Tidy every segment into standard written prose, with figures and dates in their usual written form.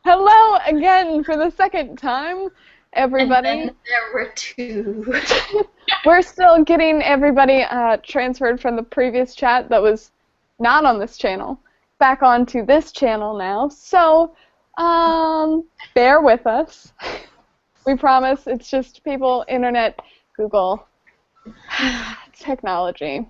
Hello again for the second time, everybody. And then there were two. We're still getting everybody transferred from the previous chat that was not on this channel back onto this channel now. So, bear with us. We promise it's just people, internet, Google, technology.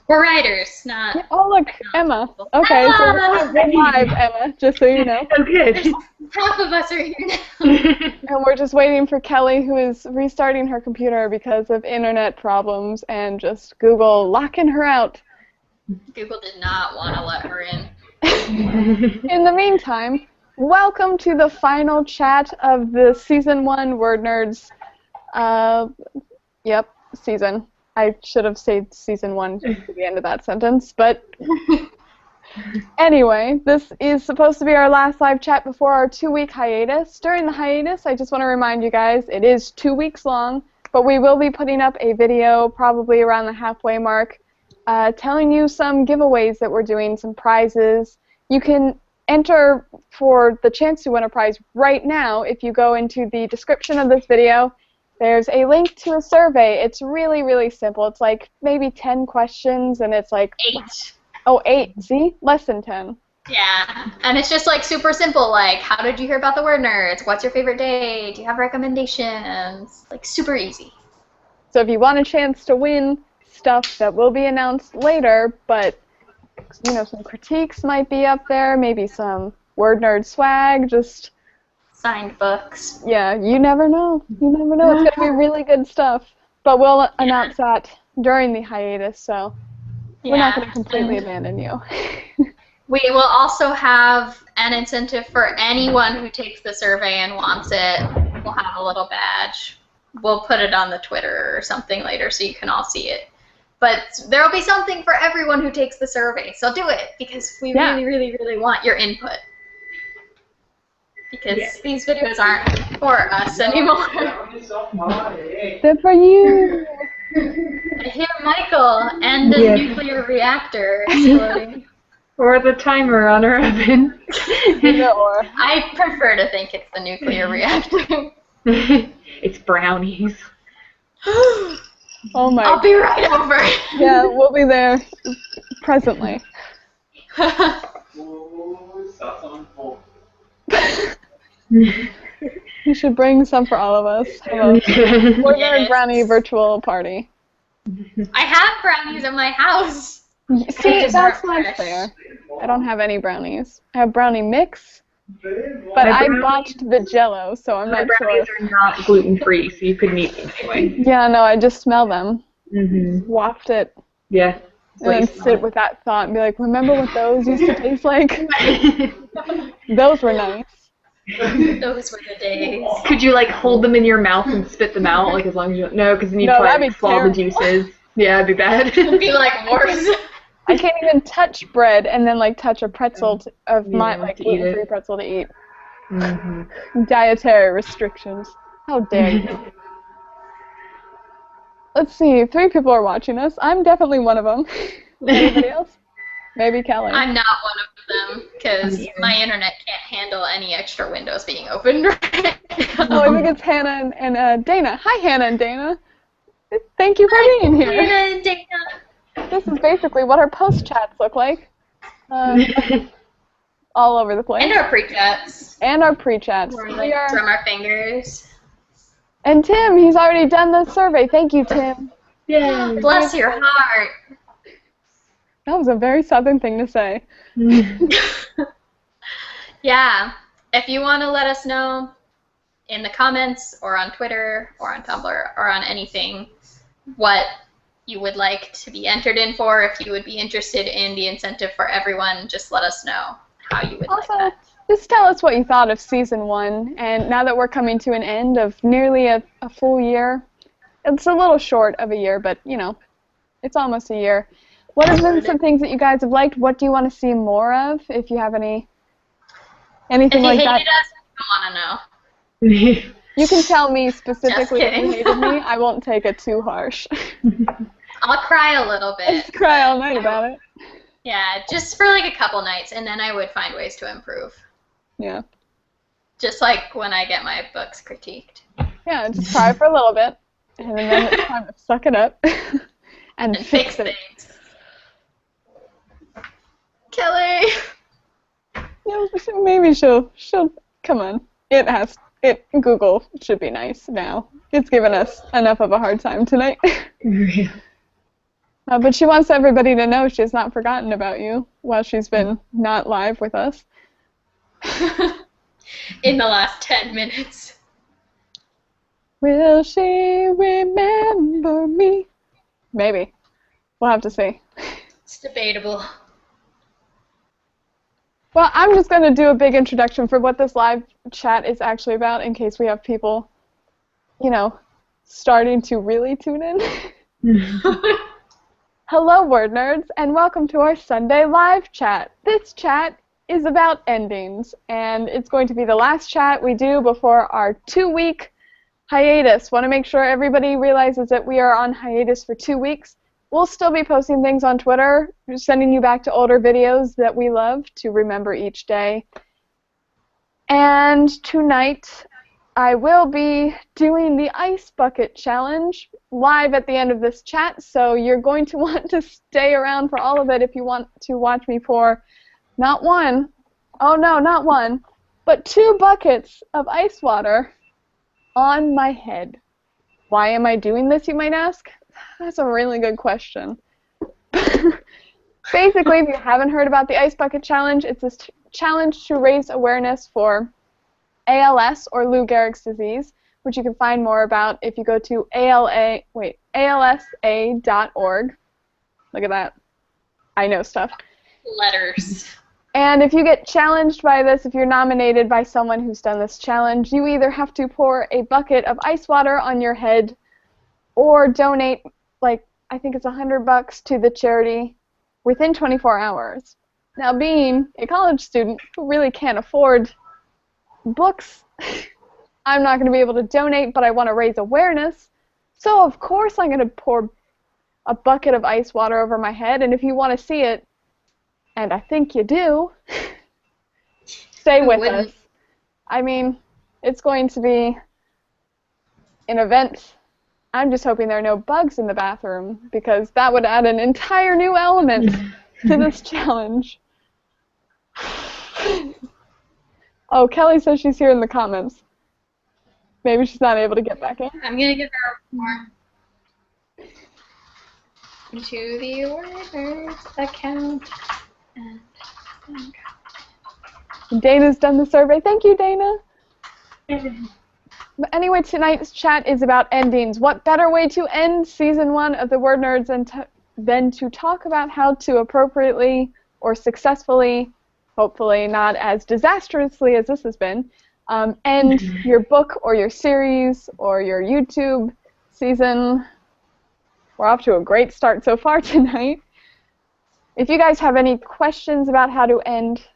We're writers, not... Oh, look, Emma. Okay, so we're live, Emma, just so you know. Okay. Half of us are here now. And we're just waiting for Kelly, who is restarting her computer because of internet problems and just Google locking her out. Google did not want to let her in. In the meantime, welcome to the final chat of the Season 1 WordNerds. Season. I should have said Season 1 to the end of that sentence, but anyway, this is supposed to be our last live chat before our 2-week hiatus. During the hiatus, I just want to remind you guys, it is 2 weeks long, but we will be putting up a video probably around the halfway mark telling you some giveaways that we're doing, some prizes. You can enter for the chance to win a prize right now if you go into the description of this video. There's a link to a survey. It's really, really simple. It's like maybe 10 questions, and it's like... 8. Oh, 8. See? Less than 10. Yeah, and it's just like super simple, like, how did you hear about the WordNerds? What's your favorite day? Do you have recommendations? Like, super easy. So if you want a chance to win stuff that will be announced later, but, you know, some critiques might be up there, maybe some WordNerd swag, just... Signed books. Yeah, you never know. You never know. It's going to be really good stuff. But we'll announce that during the hiatus, so we're not going to completely abandon you. We will also have an incentive for anyone who takes the survey and wants it. We'll have a little badge. We'll put it on the Twitter or something later so you can all see it. But there will be something for everyone who takes the survey, so do it, because we really, really, really want your input. Because these videos aren't for us anymore. They're for you! I hear Michael and the nuclear reactor exploding. Or the timer on our oven. I prefer to think it's the nuclear reactor. It's brownies. Oh my. I'll be right over. Yeah, we'll be there presently. You should bring some for all of us. WordNerd brownie virtual party. I have brownies in my house. See, that's not fair. I don't have any brownies. I have brownie mix, but I botched the Jell-O, so I'm not sure. Brownies are not gluten-free, so you couldn't eat them anyway. Yeah, no, I just smell them. Mm-hmm. Waft it. Yeah. And then sit with that thought and be like, remember what those used to taste like? Those were nice. Those were the days. Could you, like, hold them in your mouth and spit them out, like, as long as you... No, because then you'd probably swallow the juices. Yeah, it'd be bad. It'd be, like, worse. I can't even touch bread and then, like, touch a pretzel of my, like, gluten-free pretzel to eat. Mm-hmm. Dietary restrictions. How dare you? Let's see, 3 people are watching us. I'm definitely one of them. Anybody else? Maybe Kelly. I'm not one of them, because my internet can't handle any extra windows being opened right now. Oh, I think it's Hannah and Dana. Hi, Hannah and Dana. Thank you for being here. Hannah and Dana. This is basically what our post-chats look like. All over the place. And our pre-chats. And our pre-chats. From our fingers. And Tim, he's already done the survey. Thank you, Tim. Yay. Bless your heart. That was a very southern thing to say. Yeah. If you want to let us know in the comments or on Twitter or on Tumblr or on anything what you would like to be entered in for, if you would be interested in the incentive for everyone, just let us know how you would like that. Just tell us what you thought of Season 1, and now that we're coming to an end of nearly a full year, it's a little short of a year, but, you know, it's almost a year. What have been some things that you guys have liked? What do you want to see more of, if you have anything like that? If you hated us, I want to know. You can tell me specifically if you hated me. I won't take it too harsh. I'll cry a little bit. I'll just cry all night about it. Yeah, just for like a couple nights, and then I would find ways to improve. Yeah. Just like when I get my books critiqued. Yeah, just cry for a little bit, and then it's time to suck it up and fix it. Things. Kelly! Yeah, maybe she'll come on. Google should be nice now. It's given us enough of a hard time tonight. But she wants everybody to know she's not forgotten about you while she's been not live with us. In the last 10 minutes. Will she remember me? Maybe. We'll have to see. It's debatable. Well, I'm just going to do a big introduction for what this live chat is actually about in case we have people, starting to really tune in. Hello, Word Nerds, and welcome to our Sunday live chat. This chat is about endings, and it's going to be the last chat we do before our 2-week hiatus. Want to make sure everybody realizes that we are on hiatus for 2 weeks. We'll still be posting things on Twitter, sending you back to older videos that we love to remember each day. And tonight, I will be doing the Ice Bucket Challenge live at the end of this chat, so you're going to want to stay around for all of it if you want to watch me pour not one, but 2 buckets of ice water on my head. Why am I doing this, you might ask? That's a really good question. Basically, if you haven't heard about the Ice Bucket Challenge, it's a challenge to raise awareness for ALS, or Lou Gehrig's disease, which you can find more about if you go to alsa.org. Look at that. I know stuff. Letters. And if you get challenged by this, if you're nominated by someone who's done this challenge, you either have to pour a bucket of ice water on your head or donate, I think it's $100 to the charity within 24 hours. Now, being a college student who really can't afford books, I'm not going to be able to donate, but I want to raise awareness. So, of course, I'm going to pour a bucket of ice water over my head, and if you want to see it, and I think you do, stay with us. I mean, it's going to be an event. I'm just hoping there are no bugs in the bathroom, because that would add an entire new element to this challenge. Oh, Kelly says she's here in the comments. Maybe she's not able to get back in. I'm going to give her more. To the WordNerds account. And Dana's done the survey. Thank you, Dana. But anyway, tonight's chat is about endings. What better way to end Season 1 of the Word Nerds than to talk about how to appropriately or successfully, hopefully not as disastrously as this has been, end your book or your series or your YouTube season. We're off to a great start so far tonight. If you guys have any questions about how to end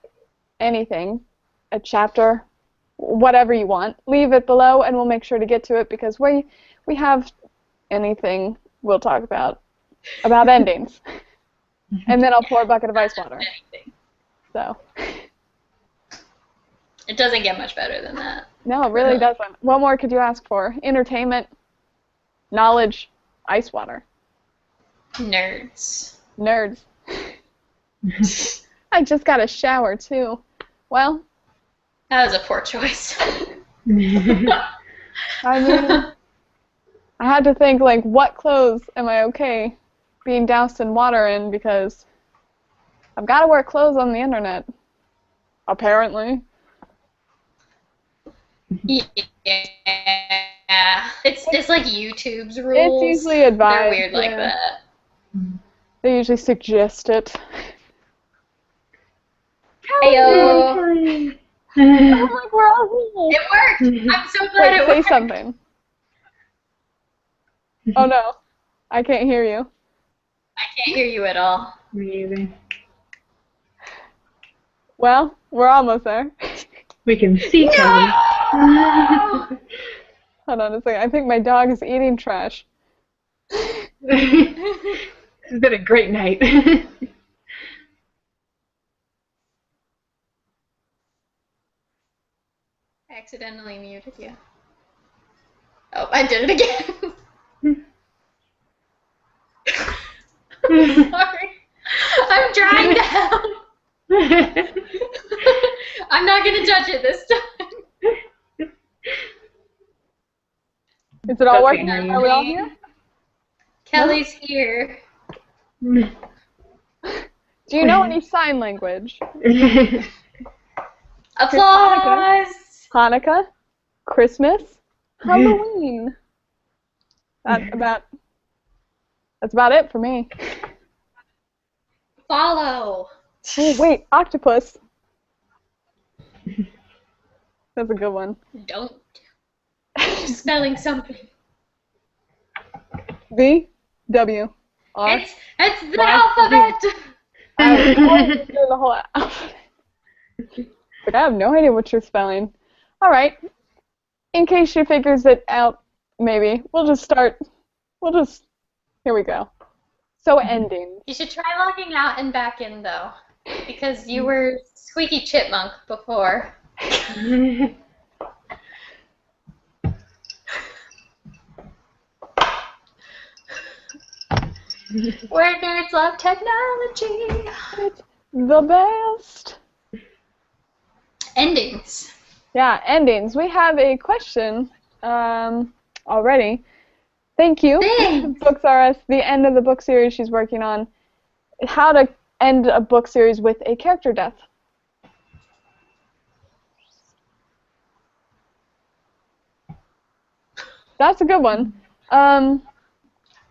anything, a chapter, whatever you want, leave it below and we'll make sure to get to it, because we have anything we'll talk about endings. And then I'll pour a bucket of ice water. Anything. So. It doesn't get much better than that. No, it really doesn't. What more could you ask for? Entertainment, knowledge, ice water. Nerds. Nerds. I just got a shower, too. Well. That was a poor choice. I mean, I had to think, what clothes am I okay being doused in water in, because I've got to wear clothes on the internet, apparently. Yeah. It's like YouTube's rules. It's usually advised. They're weird like that. They usually suggest it. Heyo. Oh, we're all It worked. I'm so glad it say worked. something. Oh no, I can't hear you. I can't hear you at all. Me either. Well, we're almost there. We can see Kelly. Hold on a second. I think my dog is eating trash. This has been a great night. I accidentally muted you. Oh, I did it again. Sorry. I'm drying down. I'm not going to judge it this time. Is it all working? Are we all here? Kelly's here. Do you know any sign language? Applause! Hanukkah, Christmas, Halloween. That's about it for me. Follow. Oh, wait, octopus. That's a good one. Don't. Spelling something. V, W, R. It's the alphabet. The whole alphabet. But I have no idea what you're spelling. All right. In case she figures it out, maybe we'll just start. Here we go. So ending. You should try logging out and back in though, because you were squeaky chipmunk before. WordNerds love technology. It's the best. Endings. Yeah, endings. We have a question already. Thank you. Thanks. Books R Us, the end of the book series she's working on. How to end a book series with a character death. That's a good one.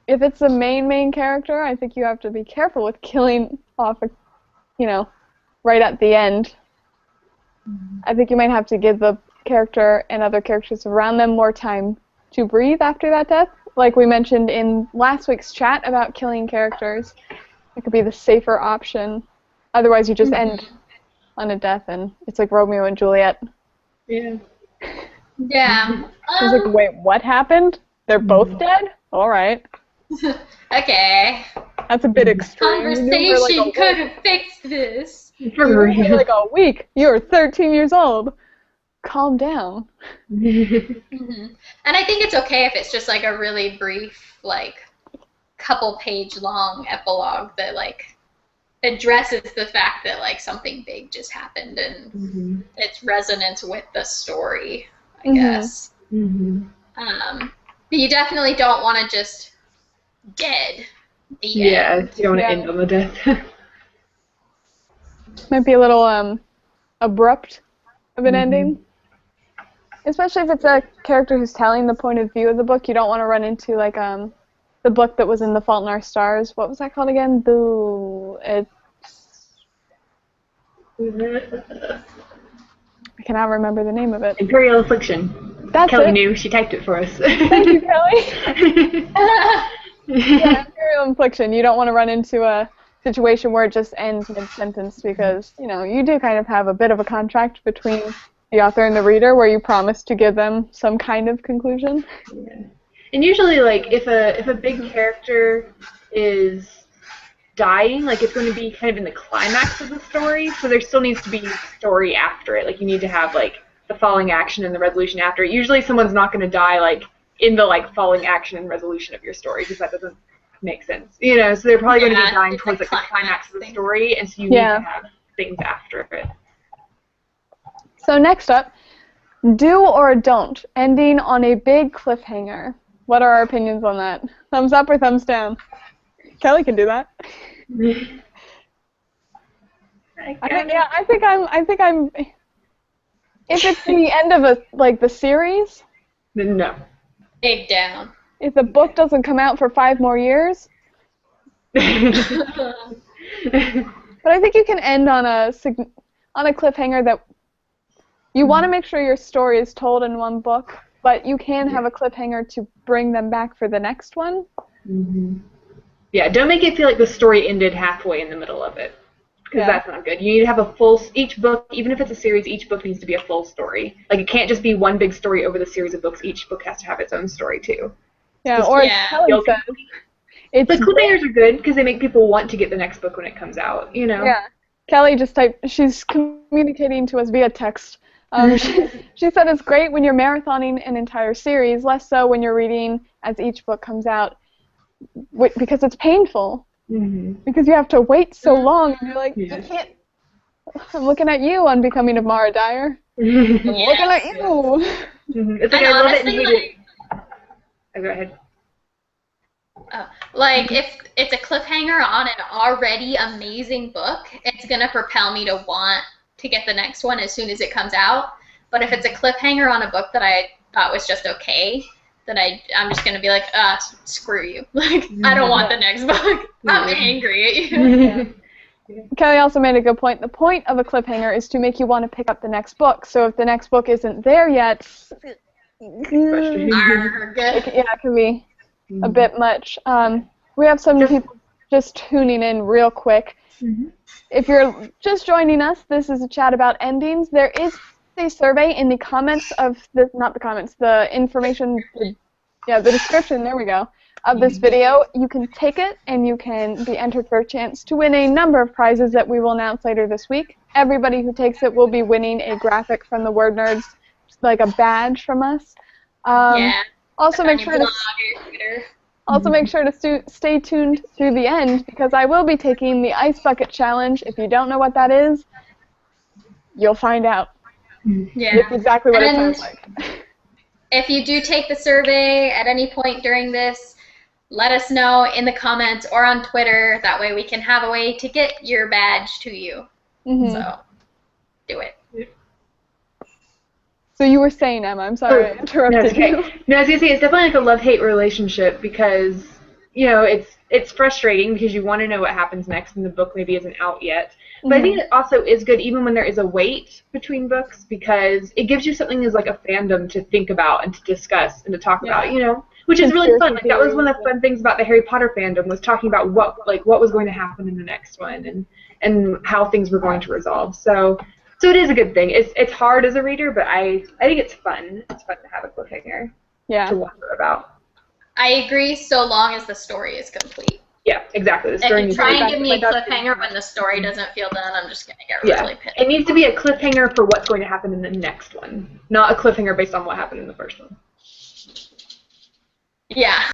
If it's the main character, I think you have to be careful with killing off, right at the end. I think you might have to give the character and other characters around them more time to breathe after that death. Like we mentioned in last week's chat about killing characters. It could be the safer option. Otherwise, you just end on a death, and it's like Romeo and Juliet. Yeah. Yeah. It's like, wait, what happened? They're both dead? All right. Okay. That's a bit extreme. Conversation could have fixed this. For real. Like a week. You're 13 years old. Calm down. And I think it's okay if it's just like a really brief, like, couple-page long epilogue that like addresses the fact that like something big just happened and its resonance with the story, I guess. But you definitely don't want to just dead the end. You don't want to end on the death. Might be a little abrupt of an ending. Especially if it's a character who's telling the point of view of the book. You don't want to run into like the book that was in The Fault in Our Stars. What was that called again? I cannot remember the name of it. Imperial Affliction. That's Kelly it. knew. She typed it for us. Thank you, Kelly. Yeah, Imperial Affliction. You don't want to run into a situation where it just ends mid-sentence because, you do kind of have a bit of a contract between the author and the reader where you promise to give them some kind of conclusion. Yeah. And usually, like, if a big character is dying, like, it's going to be kind of in the climax of the story, so there still needs to be story after it. Like, you need to have, like, the falling action and the resolution after it. Usually someone's not going to die, like, in the, like, falling action and resolution of your story, because that doesn't make sense. So they're probably going to be dying towards, like, the climax of the story, and so you need to have things after it. So next up, do or don't, ending on a big cliffhanger. What are our opinions on that? Thumbs up or thumbs down? Kelly can do that. I think I'm. If it's the end of the series. No.Ig down. If the book doesn't come out for 5 more years. But I think you can end on a cliffhanger that you want to make sure your story is told in one book, but you can have a cliffhanger to bring them back for the next one. Yeah, don't make it feel like the story ended halfway in the middle of it, because that's not good. You need to have a full, each book, even if it's a series, each book needs to be a full story. Like, it can't just be one big story over the series of books. Each book has to have its own story, too. Yeah, or as Kelly says, but cliffhangers are good, because they make people want to get the next book when it comes out, Yeah. Kelly just typed, she's communicating to us via text. She said it's great when you're marathoning an entire series, less so when you're reading as each book comes out, because it's painful. Because you have to wait so long, and you're like, you can't. I'm looking at you on Becoming of Mara Dyer. I'm looking at you. It's like I love it and hate it. Oh, go ahead. Like, if it's a cliffhanger on an already amazing book, it's going to propel me to want to get the next one as soon as it comes out. But if it's a cliffhanger on a book that I thought was just okay, then I'm just going to be like, screw you. Like, I don't want the next book. I'm angry at you. Kelly also made a good point. The point of a cliffhanger is to make you want to pick up the next book. So if the next book isn't there yet, it can be a bit much. We have some people just tuning in real quick. If you're just joining us, this is a chat about endings. There is a survey in the comments of the, not the comments, the information, the description, there we go, of this video. You can take it and you can be entered for a chance to win a number of prizes that we will announce later this week. Everybody who takes it will be winning a graphic from the WordNerds, like a badge from us. Also make sure to stay tuned through the end, because I will be taking the Ice Bucket Challenge. If you don't know what that is, you'll find out. It's exactly what it sounds like. If you do take the survey at any point during this, let us know in the comments or on Twitter. That way we can have a way to get your badge to you. So, do it. So you were saying, Emma, I'm sorry I interrupted you. No, I was going to say, it's definitely like a love-hate relationship, because, you know, it's frustrating because you want to know what happens next and the book maybe isn't out yet. But I think it also is good even when there is a wait between books, because it gives you something as like a fandom to think about and to discuss and to talk about, you know, which is really fun. Like, that was one of the fun things about the Harry Potter fandom, was talking about what was going to happen in the next one and how things were going to resolve. So it is a good thing. It's hard as a reader, but I think it's fun. It's fun to have a cliffhanger to wonder about. I agree, so long as the story is complete. Yeah, exactly. The story if you try and give me a cliffhanger when the story doesn't feel done, I'm just going to get really pissed. It needs to be a cliffhanger for what's going to happen in the next one, not a cliffhanger based on what happened in the first one. Yeah.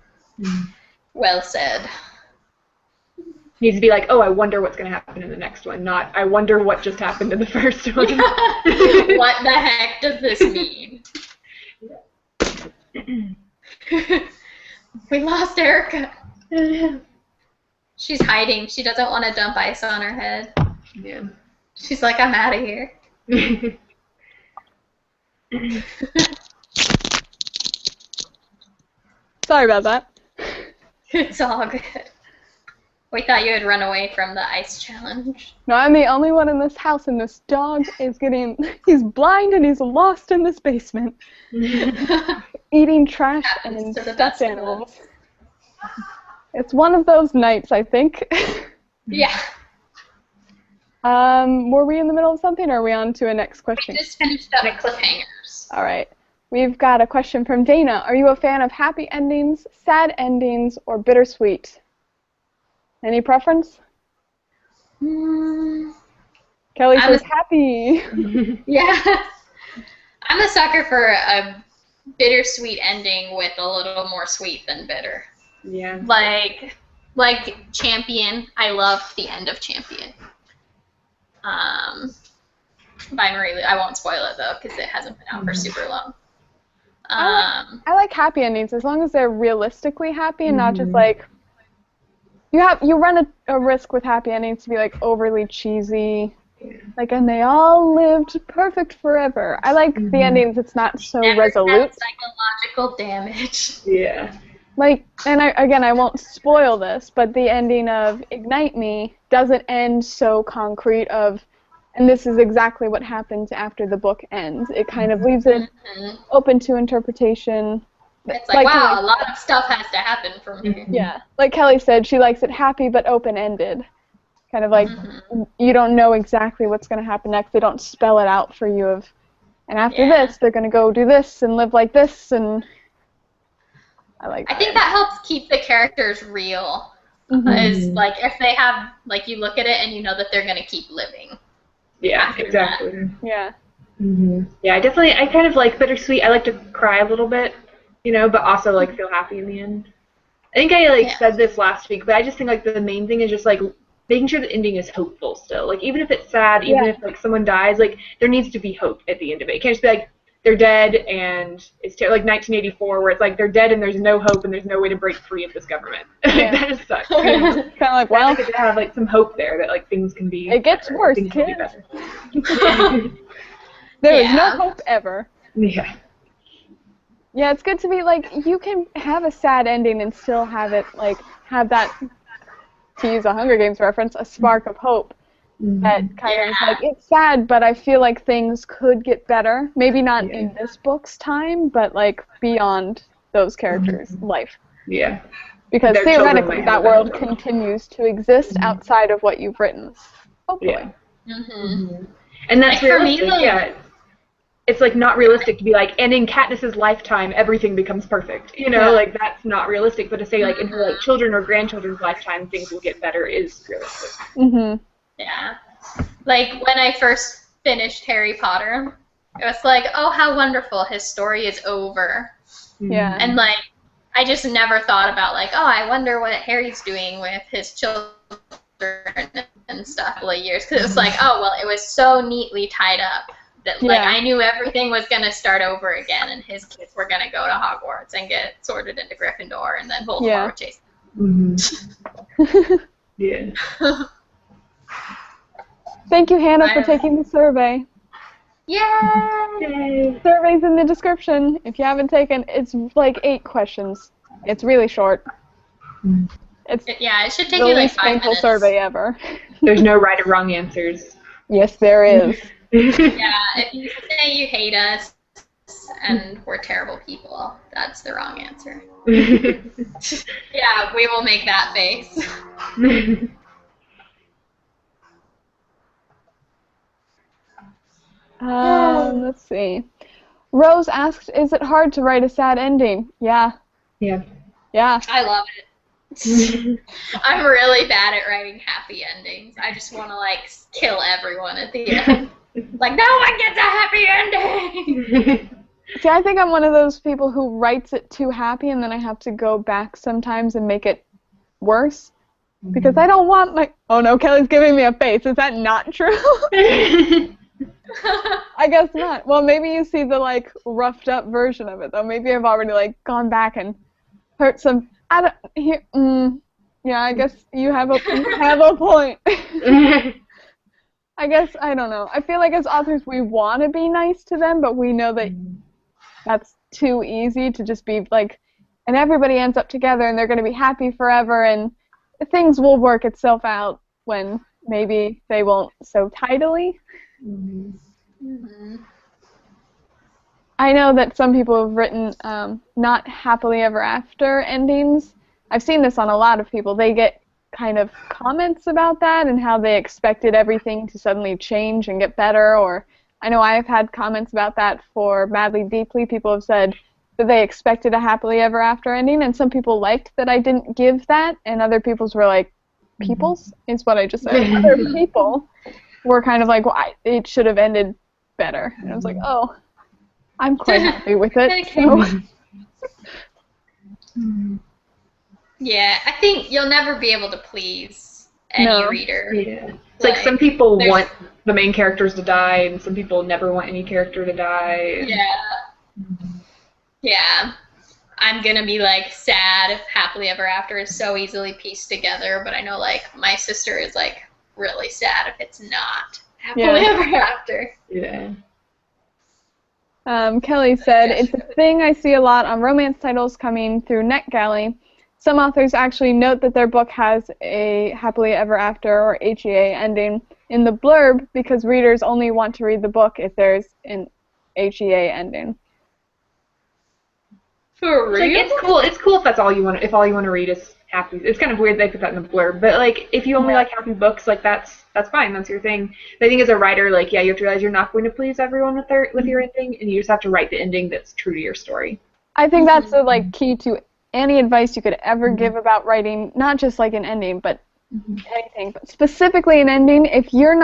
Well said. Needs to be like, oh, I wonder what's going to happen in the next one, not I wonder what just happened in the first one. What the heck does this mean? We lost Erica. She's hiding. She doesn't want to dump ice on her head. Yeah. She's like, I'm out of here. Sorry about that. It's all good. We thought you had run away from the ice challenge. No, I'm the only one in this house, and this dog is he's blind and he's lost in this basement. Eating trash and stuffed animals. It's one of those nights, I think. Yeah. Were we in the middle of something, or are we on to a next question? We just finished up cliffhangers. All right. We've got a question from Dana. Are you a fan of happy endings, sad endings, or bittersweet? Any preference? Kelly says happy. Yeah. I'm a sucker for a bittersweet ending with a little more sweet than bitter. Yeah. Like Champion. I love the end of Champion. By Marie Lu. I won't spoil it, though, because it hasn't been out for super long. I like happy endings as long as they're realistically happy and not just like you run a risk with happy endings to be like overly cheesy, like, and they all lived perfect forever. I like the endings that's not so resolute. Psychological damage. Yeah. Like, and I won't spoil this, but the ending of Ignite Me doesn't end so concrete and this is exactly what happens after the book ends. It kind of leaves it open to interpretation. It's like wow, a lot of stuff has to happen from here. Yeah. Like Kelly said, she likes it happy but open-ended. Kind of like you don't know exactly what's going to happen next. They don't spell it out for you and after this, they're going to go do this and live like this, and I like that. I think that helps keep the characters real. Is like if they have like you look at it and you know that they're gonna keep living. Yeah, exactly. That. Yeah. Yeah, I kind of like bittersweet. I like to cry a little bit, you know, but also like feel happy in the end. I think I said this last week, but I just think like the main thing is just like making sure the ending is hopeful still. Like even if it's sad, even if like someone dies, like there needs to be hope at the end of it. It can't just be like they're dead and it's like 1984 where it's like they're dead and there's no hope and there's no way to break free of this government. That just sucks. You know? Kind of like, well, I think to have like some hope there that like things can be. It gets better, worse, things can be kids. better. There is no hope ever. Yeah. Yeah, it's good to be like, you can have a sad ending and still have it, like, have that, to use a Hunger Games reference, a spark of hope. That kind of is like, it's sad, but I feel like things could get better. Maybe not in this book's time, but like beyond those characters' life. Yeah. Because theoretically, that world continues to exist outside of what you've written. Hopefully. Yeah. And that's like realistic. For me, it's like not realistic to be like, and in Katniss's lifetime, everything becomes perfect. You know, like that's not realistic. But to say like in her like children or grandchildren's lifetime, things will get better is realistic. Yeah. Like, when I first finished Harry Potter, it was like, oh, how wonderful, his story is over. Yeah. And, like, I just never thought about, like, oh, I wonder what Harry's doing with his children and stuff for years. Because it was like, oh, well, it was so neatly tied up that, like, I knew everything was going to start over again, and his kids were going to go to Hogwarts and get sorted into Gryffindor, and then Voldemort would chase them. Yeah. Thank you, Hannah, for taking the survey. Yay! Survey's in the description. If you haven't taken, it's like 8 questions. It's really short. It should take you like 5 minutes. The least painful survey ever. There's no right or wrong answers. Yes, there is. Yeah, if you say you hate us and we're terrible people, that's the wrong answer. Yeah, we will make that face. Let's see. Rose asked, is it hard to write a sad ending? Yeah. Yeah. Yeah. I love it. I'm really bad at writing happy endings. I just want to, like, kill everyone at the end. Like, no one gets a happy ending! See, I think I'm one of those people who writes it too happy and then I have to go back sometimes and make it worse. Because I don't want my... Oh no, Kelly's giving me a face. Is that not true? I guess not. Well, maybe you see the, like, roughed up version of it, though. Maybe I've already, like, gone back and hurt some... Yeah, I guess you have a point. I guess, I don't know. I feel like as authors we want to be nice to them, but we know that that's too easy to just be, like, and everybody ends up together and they're going to be happy forever and things will work itself out when maybe they won't so tidily. I know that some people have written not happily ever after endings. I've seen this on a lot of people. They get kind of comments about that and how they expected everything to suddenly change and get better. Or I know I've had comments about that for Madly Deeply. People have said that they expected a happily ever after ending, and some people liked that I didn't give that, and other people's were like, people's is what I just said. Other people were kind of like, well, it should have ended better. And I was like, oh, I'm quite happy with it. So. Yeah, I think you'll never be able to please any reader. Yeah. It's like some people want the main characters to die, and some people never want any character to die. Yeah. Yeah. I'm going to be, like, sad if Happily Ever After is so easily pieced together, but I know, like, my sister is, like, really sad if it's not Happily Ever After. Yeah. Kelly said, it's a thing I see a lot on romance titles coming through NetGalley. Some authors actually note that their book has a happily ever after or HEA ending in the blurb because readers only want to read the book if there's an HEA ending. For real? Like, it's cool. It's cool if that's all you want. If all you want to read is happy. It's kind of weird they put that in the blurb, but like if you only like happy books, like that's fine. That's your thing. But I think as a writer, like you have to realize you're not going to please everyone with your ending, and you just have to write the ending that's true to your story. I think that's the key to any advice you could ever give about writing, not just like an ending, but anything, but specifically an ending. If you're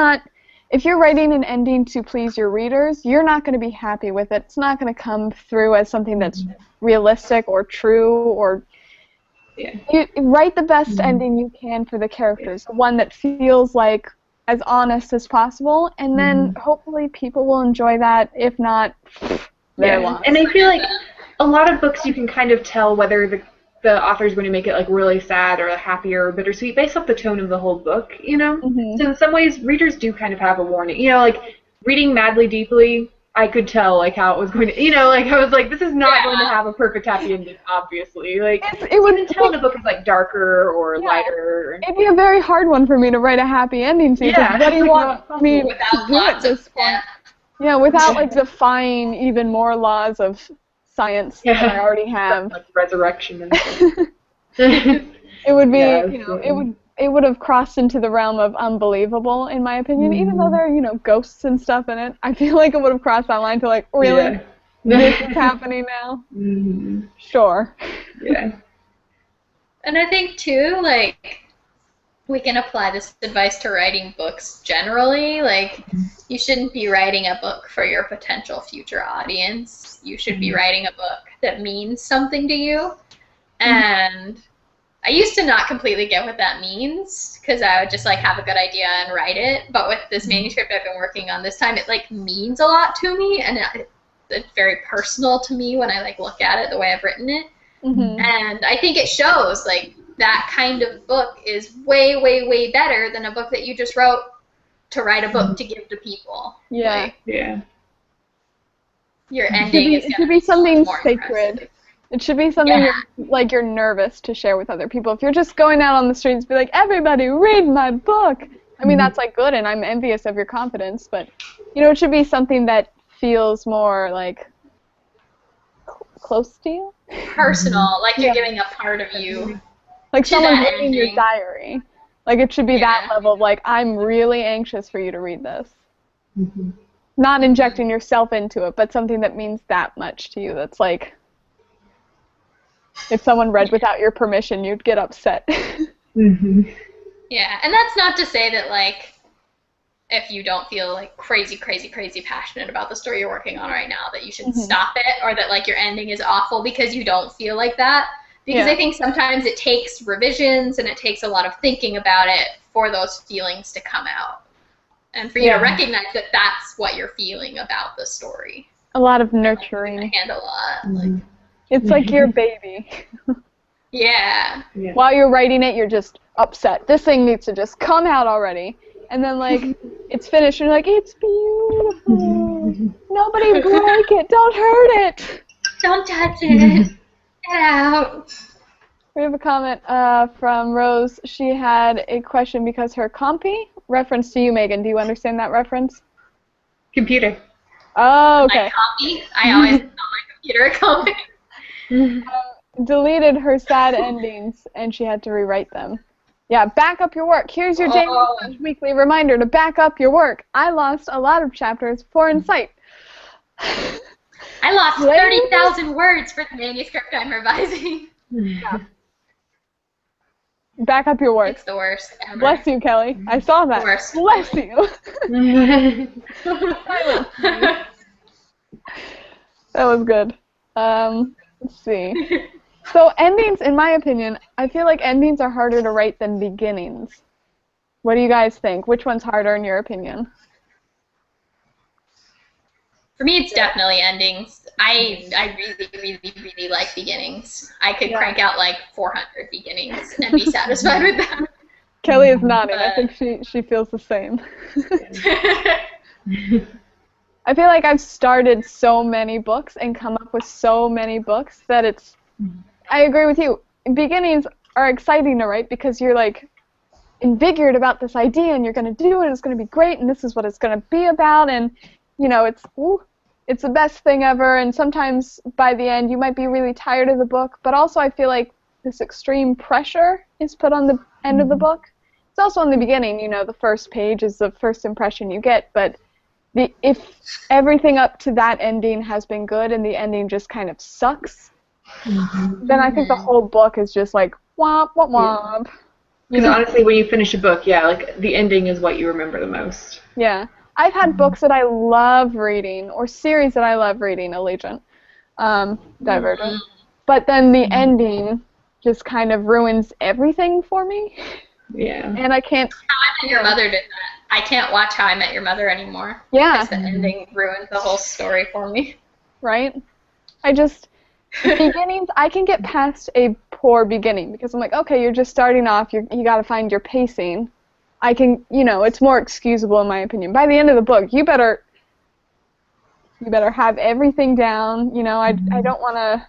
writing an ending to please your readers, you're not going to be happy with it. It's not going to come through as something that's realistic or true, or you write the best ending you can for the characters, the one that feels like as honest as possible, and then hopefully people will enjoy that. If not, they're lost. And I feel like a lot of books you can kind of tell whether the author's going to make it like really sad or happy or bittersweet based off the tone of the whole book, you know? So in some ways, readers do kind of have a warning. You know, like reading Madly Deeply, I could tell like how it was going to, you know, like I was like, this is not going to have a perfect happy ending, obviously. Like it wouldn't tell the book is like darker or lighter. It'd be a very hard one for me to write a happy ending to. What do you want me to do at this point? Yeah, without like defying even more laws of science that I already have. Like resurrection and stuff. It would be, you know, it would have crossed into the realm of unbelievable, in my opinion, even though there are, you know, ghosts and stuff in it. I feel like it would have crossed that line to like, really? This is happening now? Sure. Yeah. And I think, too, like, we can apply this advice to writing books generally. Like, you shouldn't be writing a book for your potential future audience. You should be writing a book that means something to you. And I used to not completely get what that means, because I would just, like, have a good idea and write it. But with this manuscript I've been working on this time, it, like, means a lot to me, and it's very personal to me when I, like, look at it the way I've written it. And I think it shows, like, that kind of book is way, way, way better than a book that you just wrote to write a book to give to people. Like, your ending is going to be something sacred. Impressive. It should be something like you're nervous to share with other people. If you're just going out on the streets and be like, everybody read my book. I mean, that's like good, and I'm envious of your confidence, but, you know, it should be something that feels more like close to you. Personal, like you're giving a part of you. Like someone reading your diary. Like it should be that level of like, I'm really anxious for you to read this. Not injecting yourself into it, but something that means that much to you. That's like, if someone read without your permission, you'd get upset. Yeah, and that's not to say that, like, if you don't feel, like, crazy, crazy, crazy passionate about the story you're working on right now, that you should stop it, or that, like, your ending is awful because you don't feel like that. Because I think sometimes it takes revisions and it takes a lot of thinking about it for those feelings to come out. And for you to recognize that that's what you're feeling about the story. A lot of nurturing. And a lot. Like, it's like your baby. While you're writing it, you're just upset. This thing needs to just come out already. And then, like, it's finished, and you're like, it's beautiful. Nobody break it. Don't hurt it. Don't touch it. Get out. We have a comment from Rose. She had a question because her compy, reference to you, Megan. Do you understand that reference? Computer. Oh, okay. My compy? I always call my computer a compy. Deleted her sad endings, and she had to rewrite them. Yeah, back up your work. Here's your James weekly reminder to back up your work. I lost a lot of chapters for Insight. I lost 30,000 words for the manuscript I'm revising. Back up your work. It's the worst ever. Bless you, Kelly. I saw that. Worst. Bless you. That was good. Let's see. So endings, in my opinion, I feel like endings are harder to write than beginnings. What do you guys think? Which one's harder in your opinion? For me, it's definitely endings. I really, really, really like beginnings. I could crank out like 400 beginnings and be satisfied with that. Kelly is nodding. I think she feels the same. I feel like I've started so many books and come up with so many books that it's... I agree with you. Beginnings are exciting to write because you're like invigorated about this idea and you're going to do it. It's going to be great and this is what it's going to be about, and you know it's the best thing ever. And sometimes by the end you might be really tired of the book, but also I feel like this extreme pressure is put on the end of the book. It's also in the beginning. You know, the first page is the first impression you get, but if everything up to that ending has been good and the ending just kind of sucks, then I think the whole book is just like womp womp womp. Because honestly, when you finish a book, yeah, like the ending is what you remember the most. Yeah. I've had books that I love reading, or series that I love reading, Allegiant, Divergent, but then the ending just kind of ruins everything for me. Yeah. And I can't... How I Met Your Mother did that. I can't watch How I Met Your Mother anymore. Yeah. Because the ending ruined the whole story for me. Right? I just... Beginnings, I can get past a poor beginning, because I'm like, okay, you're just starting off, you got to find your pacing. I can, it's more excusable in my opinion. By the end of the book, you better have everything down. I don't want to.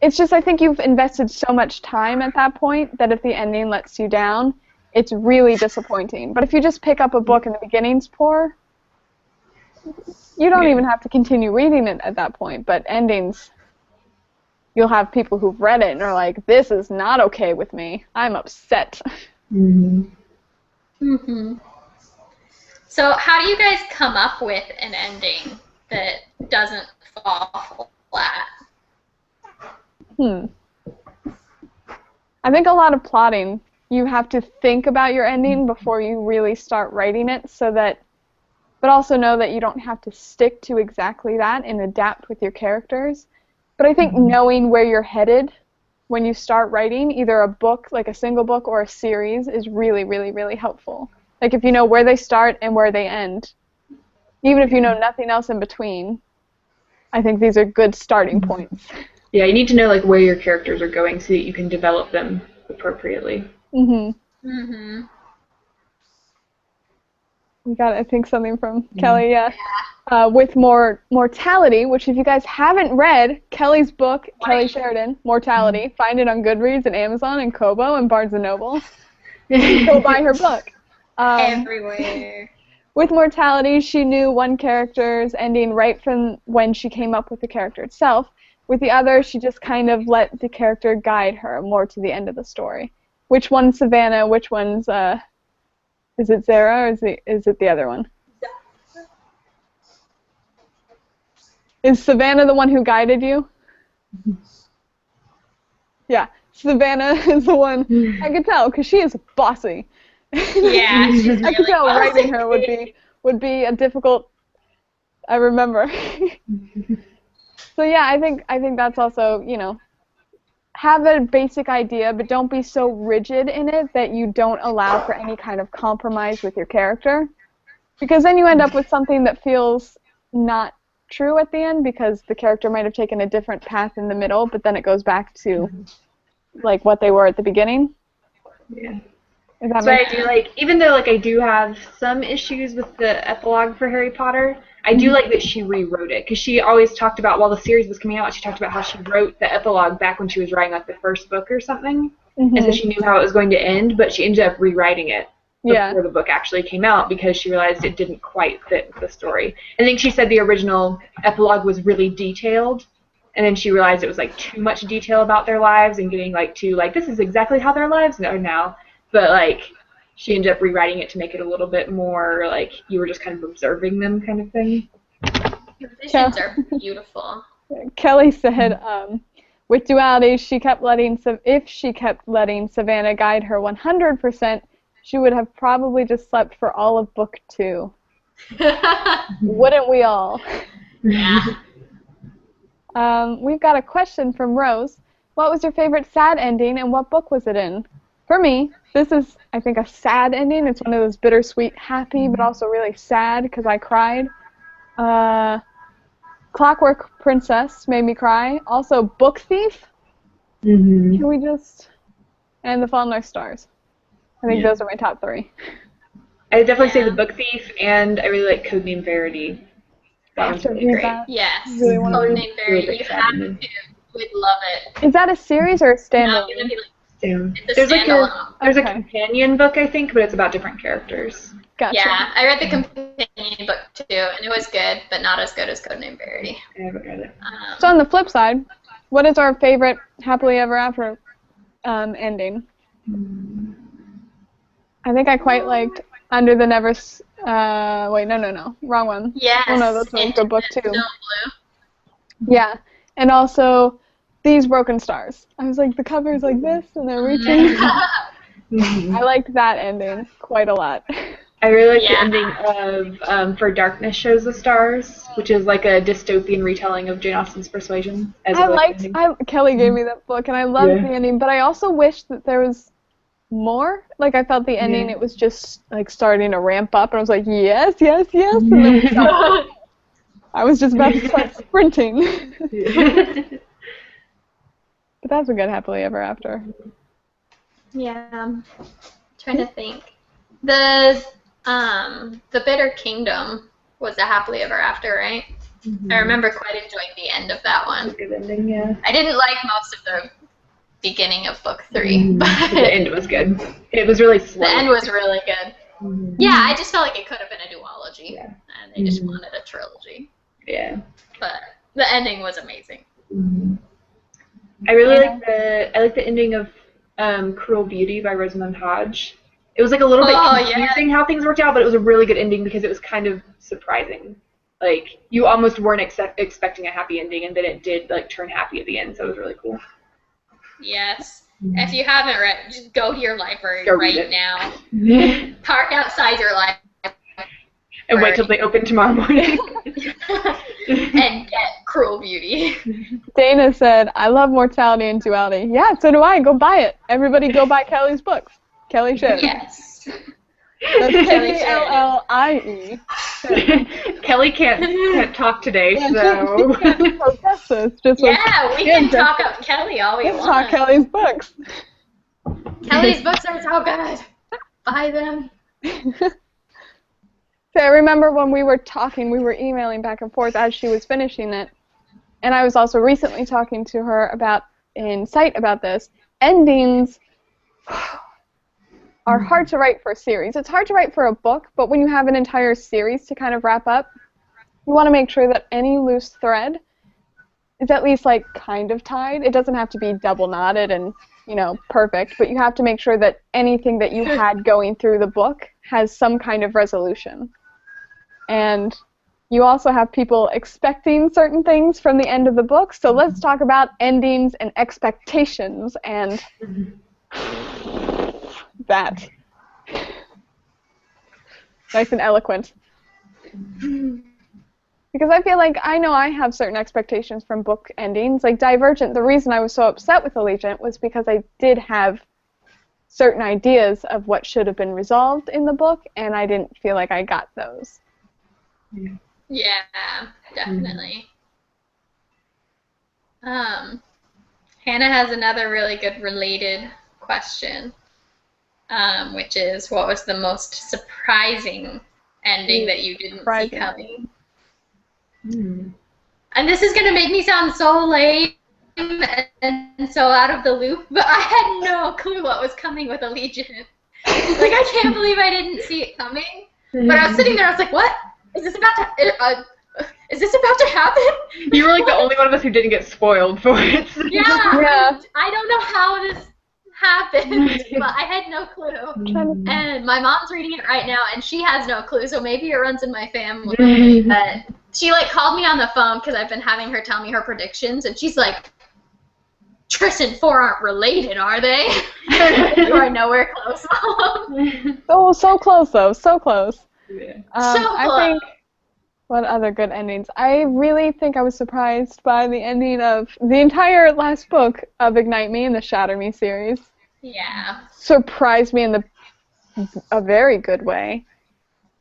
It's just I think you've invested so much time at that point that if the ending lets you down, it's really disappointing. But if you just pick up a book and the beginning's poor, you don't even have to continue reading it at that point. But endings, you'll have people who've read it and are like, this is not okay with me. I'm upset. So how do you guys come up with an ending that doesn't fall flat? I think a lot of plotting. You have to think about your ending before you really start writing it, but also know that you don't have to stick to exactly that and adapt with your characters. But I think knowing where you're headed when you start writing, either a book, like a single book, or a series, is really, really, really helpful. Like if you know where they start and where they end, even if you know nothing else in between, I think these are good starting points. Yeah, you need to know like where your characters are going so that you can develop them appropriately. We got, I think, something from Kelly, yeah. With Mortality, which if you guys haven't read, Kelly's book, Kelly Sheridan, Mortality, find it on Goodreads and Amazon and Kobo and Barnes & Noble. Go buy her book. Everywhere. With Mortality, she knew one character's ending right from when she came up with the character itself. With the other, she just kind of let the character guide her more to the end of the story. Which one's Savannah? Which one's, is it Zara, or is it the other one? Is Savannah the one who guided you? Yeah, Savannah is the one. I could tell, because she is bossy. Yeah, she's really I could tell bossy. writing her would be a difficult. I remember. So yeah, I think that's also, have a basic idea, but don't be so rigid in it that you don't allow for any kind of compromise with your character, because then you end up with something that feels not true at the end, because the character might have taken a different path in the middle, but then it goes back to like what they were at the beginning. Yeah. So I do like, even though like I do have some issues with the epilogue for Harry Potter, I do like that she rewrote it, because she always talked about, while the series was coming out, she talked about how she wrote the epilogue back when she was writing like the first book or something, and so she knew how it was going to end, but she ended up rewriting it before the book actually came out because she realized it didn't quite fit the story. I think she said the original epilogue was really detailed, and then she realized it was like too much detail about their lives and getting like too like, this is exactly how their lives are now. But like she ended up rewriting it to make it a little bit more like you were just kind of observing them kind of thing. Your visions are beautiful. Kelly said, with Duality, if she kept letting Savannah guide her 100%, she would have probably just slept for all of book 2. Wouldn't we all? Yeah. We've got a question from Rose. What was your favorite sad ending, and what book was it in? For me, this is, I think, a sad ending. It's one of those bittersweet, happy, but also really sad because I cried. Clockwork Princess made me cry. Also, Book Thief. Can we just... And The Fault in Our Stars. I think those are my top 3. I would definitely say The Book Thief, and I really like Codename Verity. That one's really great. Yes, Really Codename Verity. You have to. We'd love it. Is that a series or a standalone? It's a standalone. There's a companion book, I think, but it's about different characters. Gotcha. Yeah, I read the companion book too, and it was good, but not as good as Codename Verity. I haven't read it. So on the flip side, what is our favorite Happily Ever After ending? I think I quite liked Under the Never... wait, no. Wrong one. Yes. Oh, no, that's a good book, too. Still Blue. Yeah. And also these broken stars. I was like, the cover is like this, and they're reaching. I liked that ending quite a lot. I really like the ending of For Darkness Shows the Stars, which is like a dystopian retelling of Jane Austen's Persuasion. Kelly gave me that book, and I loved the ending, but I also wish that there was more. Like, I felt the ending, it was just like starting to ramp up, and I was like, yes, yes, yes, and then I was just about to start sprinting. But that's a good happily ever after. Yeah, I'm trying to think. The Bitter Kingdom was a happily ever after, right? I remember quite enjoying the end of that one. Good ending, yeah. I didn't like most of the beginning of book 3, but the end was good. It was really slow. The end was really good. Yeah, I just felt like it could have been a duology, and they just wanted a trilogy. Yeah. But the ending was amazing. I really like the ending of Cruel Beauty by Rosamund Hodge. It was like a little bit confusing how things worked out, but it was a really good ending because it was kind of surprising. Like, you almost weren't expecting a happy ending, and then it did like turn happy at the end, so it was really cool. Yes. If you haven't read, just go to your library right now. Park outside your library. And wait till they open tomorrow morning. And get Cruel Beauty. Dana said, I love Mortality and Duality. Yeah, so do I. Go buy it. Everybody go buy Kelly's books. Kelly should. Yes. That's Kellie. Kelly can't talk today, so. She can't protest this. We can talk up Kelly all we want. Let's talk Kelly's books. Kelly's books are so good. Buy them. So I remember when we were talking, we were emailing back and forth as she was finishing it, and I was also recently talking to her in Site about this. Endings are hard to write for a series. It's hard to write for a book, but when you have an entire series to kind of wrap up, you want to make sure that any loose thread is at least like kind of tied. It doesn't have to be double knotted and, perfect, but you have to make sure that anything that you had going through the book has some kind of resolution. And you also have people expecting certain things from the end of the book, so let's talk about endings and expectations and that. Nice and eloquent. Because I feel like I know I have certain expectations from book endings. Like Divergent, the reason I was so upset with Allegiant was because I did have certain ideas of what should have been resolved in the book, and I didn't feel like I got those. Yeah, definitely. Hannah has another really good related question, which is, what was the most surprising ending that you didn't see coming? And this is going to make me sound so lame and so out of the loop, but I had no clue what was coming with Allegiant. Like, I can't believe I didn't see it coming. But I was sitting there, I was like, what? Is this about to happen? You were like the only one of us who didn't get spoiled for it. Yeah. I don't know how this happened, but I had no clue. And my mom's reading it right now, and she has no clue, so maybe it runs in my family. But she called me on the phone because I've been having her tell me her predictions, and she's like, Triss and 4 aren't related, are they? You are nowhere close, Mom. Oh, so close, though. So close. Yeah. So close. I think, what other good endings? I really think I was surprised by the ending of the entire last book of Ignite Me and the Shatter Me series. Yeah. Surprised me in a very good way.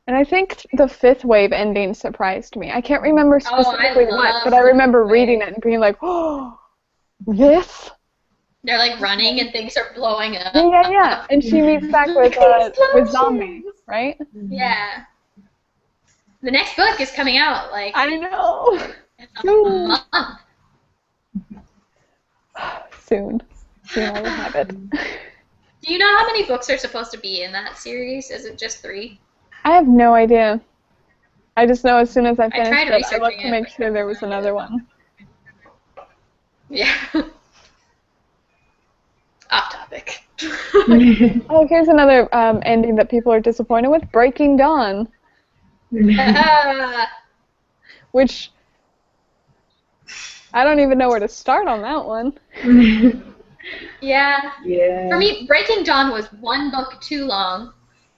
And I think the 5th wave ending surprised me. I can't remember specifically what, but I remember reading it and being like, oh, this? They're like running and things are blowing up. Yeah. And she meets back with zombies, right? Yeah. The next book is coming out, I know. In a month. Soon I will have it. Do you know how many books are supposed to be in that series? Is it just 3? I have no idea. I just know as soon as I finished it, I looked to make sure there was another one. Yeah. Off topic. Oh, here's another ending that people are disappointed with. Breaking Dawn. Which I don't even know where to start on that one. Yeah. Yeah. For me, Breaking Dawn was one book too long.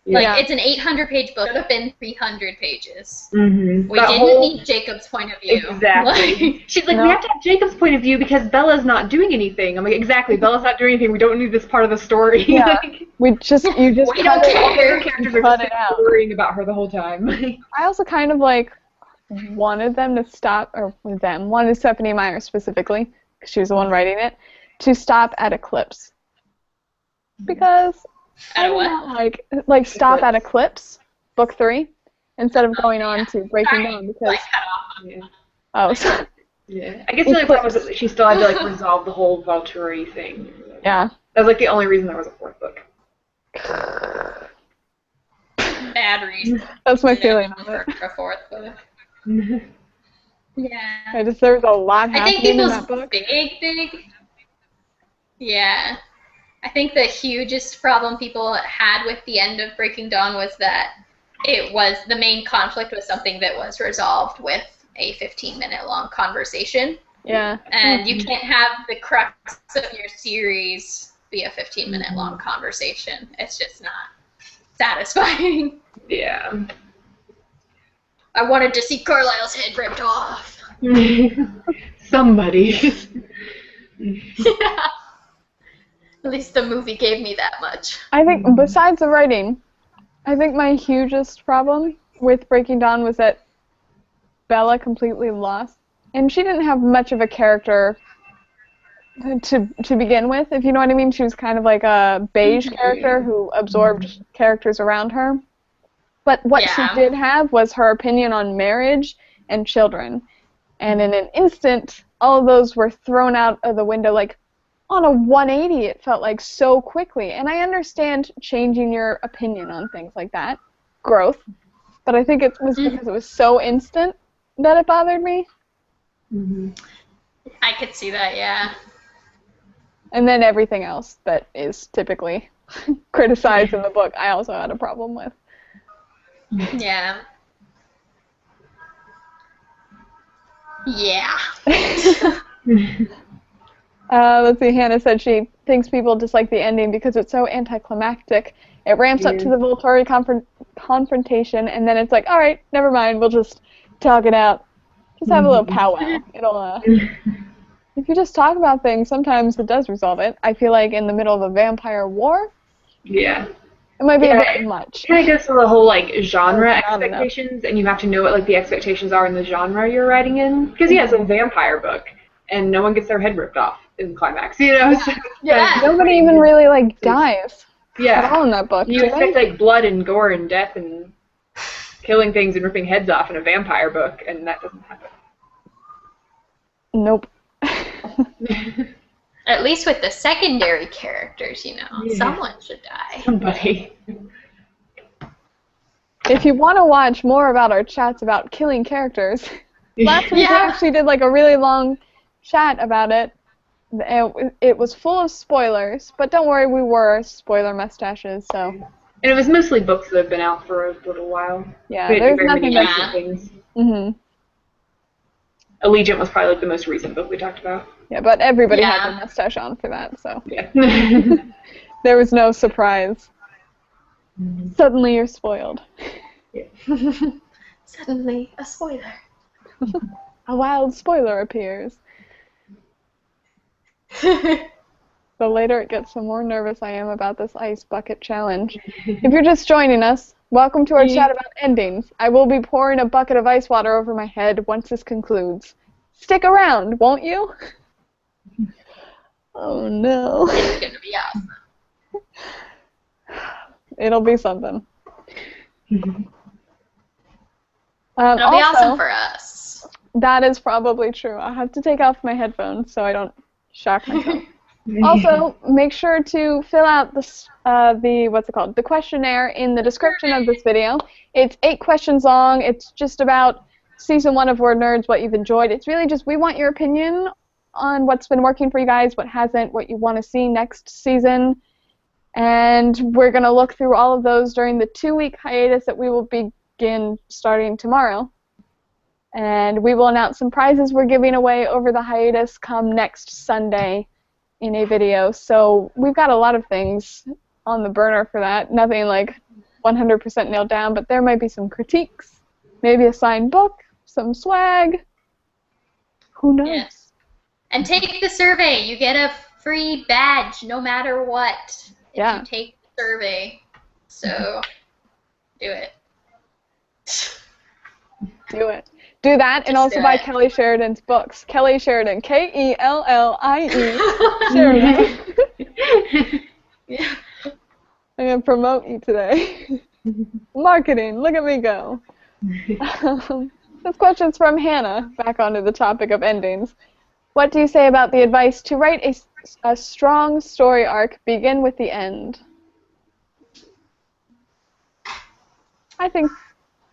Like, Yeah. it's an 800-page book. It would have been 300 pages. Mm-hmm. We didn't need Jacob's point of view. Exactly. She's like, No. we have to have Jacob's point of view because Bella's not doing anything. I'm like, exactly. Bella's not doing anything. We don't need this part of the story. Yeah. You just We don't care. Characters are cut just it out. worrying about her the whole time. I also kind of like wanted them to stop, or wanted Stephanie Meyer specifically, because she was the one writing it, to stop at Eclipse. Because At I a do what? not like stop at Eclipse, book 3, instead of going on to Breaking Dawn, because Like, cut off. Yeah. oh so, Yeah. I guess the only problem was that she still had to like resolve the whole Valtteri thing. yeah. That was like the only reason there was a 4th book. Bad reason. That's my feeling on For it. a 4th book. Yeah. There's a lot I think happening in people's that book. big. Yeah. I think the hugest problem people had with the end of Breaking Dawn was that the main conflict was something that was resolved with a 15-minute long conversation. Yeah. And you can't have the crux of your series be a 15-minute long conversation. It's just not satisfying. Yeah. I wanted to see Carlisle's head ripped off. Somebody. Yeah. At least the movie gave me that much. I think, besides the writing, I think my hugest problem with Breaking Dawn was that Bella completely lost. And she didn't have much of a character to begin with, if you know what I mean. She was kind of like a beige character who absorbed characters around her. But what she did have was her opinion on marriage and children. And in an instant, all of those were thrown out of the window, like, on a 180, it felt like, so quickly. And I understand changing your opinion on things like that, growth, but I think it was because it was so instant that it bothered me. I could see that, yeah. And then everything else that is typically criticized in the book, I also had a problem with. Yeah. Yeah. Let's see, Hannah said she thinks people dislike the ending because it's so anticlimactic. It ramps up to the Volturi confrontation, and then it's like, all right, never mind, we'll just talk it out. Just have a little powwow. It'll, if you just talk about things, sometimes it does resolve it. I feel like in the middle of a vampire war, Yeah. it might be a bit much. It kind of goes to the whole like genre Not expectations, and you have to know what like the expectations are in the genre you're writing in. Because it's a vampire book, and no one gets their head ripped off in the climax. You know, Yeah. Nobody even really like dies at all in that book. You expect like blood and gore and death and killing things and ripping heads off in a vampire book, and that doesn't happen. Nope. At least with the secondary characters, you know, someone should die. Somebody. If you want to watch more about our chats about killing characters, last week we actually did like a really long chat about it. It was full of spoilers, but don't worry, we wore spoiler mustaches, so. And it was mostly books that have been out for a little while. Yeah, We didn't there's do very many nothing recent things. Mhm. Allegiant was probably like the most recent book we talked about. Yeah, but everybody had their mustache on for that, so. Yeah. There was no surprise. Suddenly you're spoiled. Suddenly, a spoiler. A wild spoiler appears. The later it gets, the more nervous I am about this ice bucket challenge. If you're just joining us, welcome to our chat about endings. I will be pouring a bucket of ice water over my head once this concludes. Stick around, won't you? Oh no. It's gonna be awesome. It'll be something. It'll be awesome for us. That is probably true. I'll have to take off my headphones so I don't shock myself. Also, make sure to fill out the questionnaire in the description of this video. It's 8 questions long. It's just about Season 1 of WordNerds, what you've enjoyed. It's really just, we want your opinion on what's been working for you guys, what hasn't, what you want to see next season. And we're going to look through all of those during the 2-week hiatus that we will begin starting tomorrow. And we will announce some prizes we're giving away over the hiatus come next Sunday in a video. So we've got a lot of things on the burner for that. Nothing like 100% nailed down, but there might be some critiques, maybe a signed book, some swag. Who knows? Yes. And take the survey. You get a free badge no matter what if you take the survey. So do it. Do it. Do that, and also buy Kelly Sheridan's books. Kelly Sheridan, Kellie Sheridan. Yeah. I'm going to promote you today. Marketing, look at me go. This question's from Hannah, back onto the topic of endings. What do you say about the advice to write a strong story arc, begin with the end? I think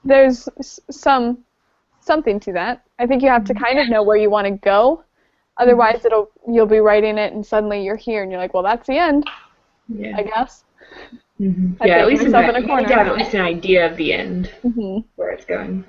there's something to that. I think you have to kind of know where you want to go. Otherwise, you'll be writing it and suddenly you're here and you're like, well, that's the end, I guess. Mm-hmm. Yeah, at least you have at least an idea of the end, where it's going.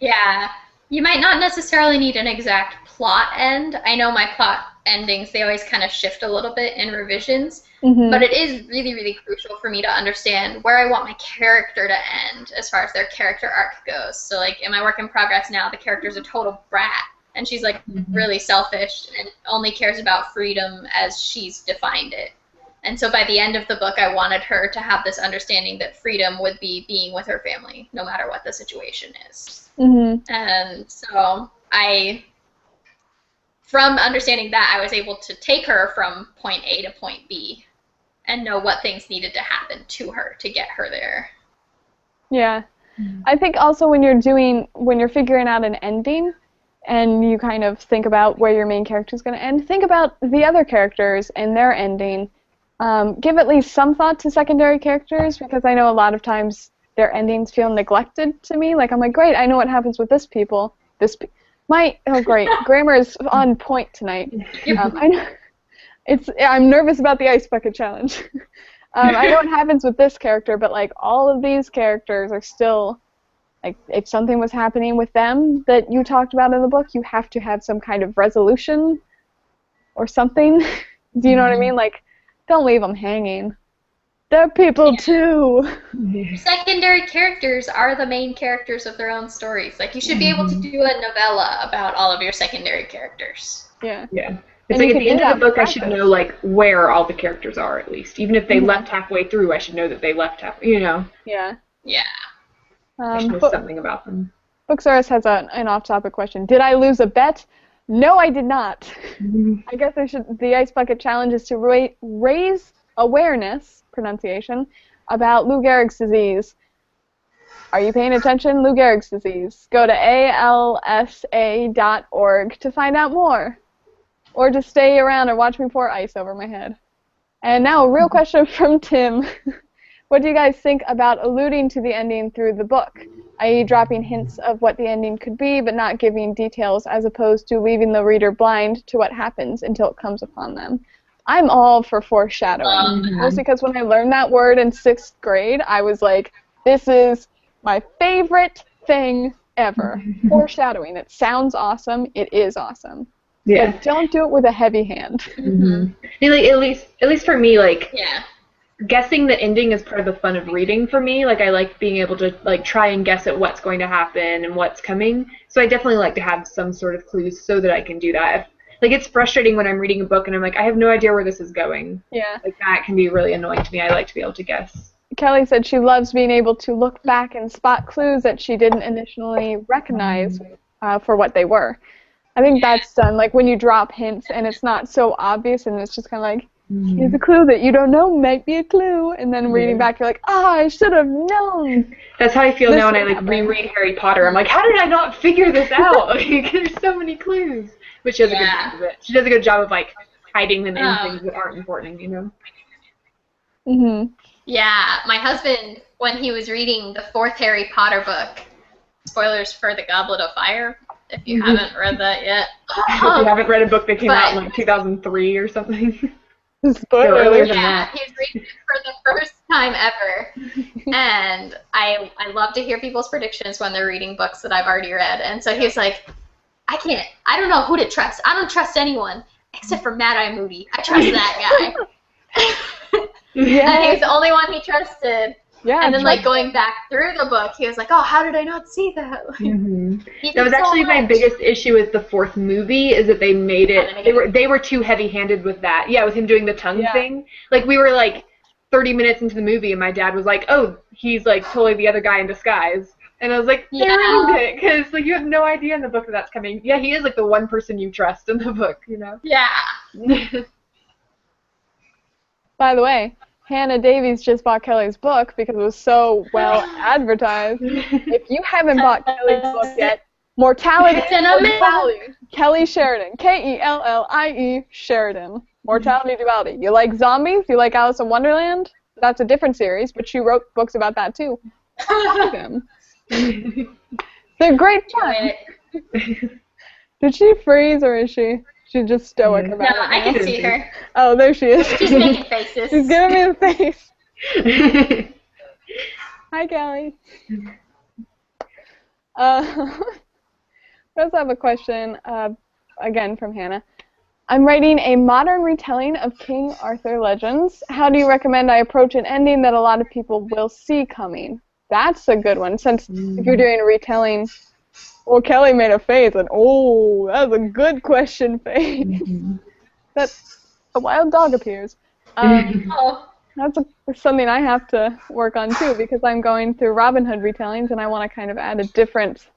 Yeah, you might not necessarily need an exact plot end. I know my plot endings, they always kind of shift a little bit in revisions, but it is really, really crucial for me to understand where I want my character to end as far as their character arc goes. So, like, in my work in progress now, the character's a total brat, and she's, like, really selfish and only cares about freedom as she's defined it. And so by the end of the book, I wanted her to have this understanding that freedom would be being with her family, no matter what the situation is. And so from understanding that, I was able to take her from point A to point B and know what things needed to happen to her to get her there. Yeah. I think also when you're figuring out an ending and you kind of think about where your main character is going to end, think about the other characters and their ending. Give at least some thought to secondary characters, because I know a lot of times their endings feel neglected to me. Like, I'm like, great, I know what happens with this people. Great, grammar is on point tonight. I know. I'm nervous about the ice bucket challenge. I know what happens with this character, but like all of these characters are still, like, if something was happening with them that you talked about in the book, you have to have some kind of resolution or something. Do you know what I mean? Like, don't leave them hanging. They're people too. Secondary characters are the main characters of their own stories. Like, you should be able to do a novella about all of your secondary characters. Yeah. Yeah. It's like at the end of the book, I should know, like, where all the characters are, at least. Even if they left halfway through, I should know that they left halfway, you know. Yeah. Yeah. I should know something about them. Booksaurus has an off-topic question. Did I lose a bet? No, I did not. I guess the Ice Bucket Challenge is to raise awareness, pronunciation, about Lou Gehrig's disease. Are you paying attention? Lou Gehrig's disease. Go to alsa.org to find out more. Or to stay around or watch me pour ice over my head. And now a real question from Tim. What do you guys think about alluding to the ending through the book, i.e. dropping hints of what the ending could be but not giving details, as opposed to leaving the reader blind to what happens until it comes upon them? I'm all for foreshadowing. Mostly because when I learned that word in 6th grade, I was like, this is my favorite thing ever. Foreshadowing. It sounds awesome. It is awesome. Yeah. But don't do it with a heavy hand. Like, at least for me, like, guessing the ending is part of the fun of reading for me. Like, I like being able to, like, try and guess at what's going to happen and what's coming. So I definitely like to have some sort of clues so that I can do that. Like, it's frustrating when I'm reading a book and I'm like, I have no idea where this is going. Yeah. Like, that can be really annoying to me. I like to be able to guess. Kelly said she loves being able to look back and spot clues that she didn't initially recognize for what they were. I think that's done, like, when you drop hints and it's not so obvious and it's just kind of like, here's a clue that you don't know might be a clue, and then reading back you're like, I should have known. That's how I feel now when I, like, reread Harry Potter. I'm like, how did I not figure this out? Like, there's so many clues. But she does a good job of it. She does a good job of, like, hiding them in things that aren't important, you know? Yeah, my husband, when he was reading the 4th Harry Potter book, spoilers for The Goblet of Fire, if you haven't read that yet. If you haven't read a book that came out in, like, 2003 or something. Spoiler earlier alert. than Yeah, that. he's reading it for the first time ever. And I love to hear people's predictions when they're reading books that I've already read. And so he's like, I don't know who to trust. I don't trust anyone except for Mad Eye Moody. I trust that guy. And he's the only one he trusted. Yeah, And then, like, going back through the book, he was like, oh, how did I not see that? Like, That was actually my biggest issue with the fourth movie, is that they made it, they were too heavy-handed with that. Yeah, with him doing the tongue thing. Like, we were, like, 30 minutes into the movie, and my dad was like, oh, he's, like, totally the other guy in disguise. And I was like, they ruined it, because, like, you have no idea in the book that that's coming. Yeah, he is, like, the one person you trust in the book, you know? Yeah. By the way, Hannah Davies just bought Kelly's book because it was so well advertised. If you haven't bought Kelly's book yet, Mortality. Kelly Sheridan. Kellie Sheridan. Mortality Duality. You like zombies? You like Alice in Wonderland? That's a different series, but she wrote books about that too. They're great fun. Did she freeze or is she? She's just stoic about it. No, I can see her. Oh, there she is. She's making faces. She's giving me the face. Hi, Kelly. I also have a question, again from Hannah. I'm writing a modern retelling of King Arthur Legends. How do you recommend I approach an ending that a lot of people will see coming? That's a good one, since if you're doing a retelling... Well, Kelly made a face, and oh, that's a good question face. That's a wild dog appears. That's something I have to work on too, because I'm going through Robin Hood retellings, and I want to kind of add a different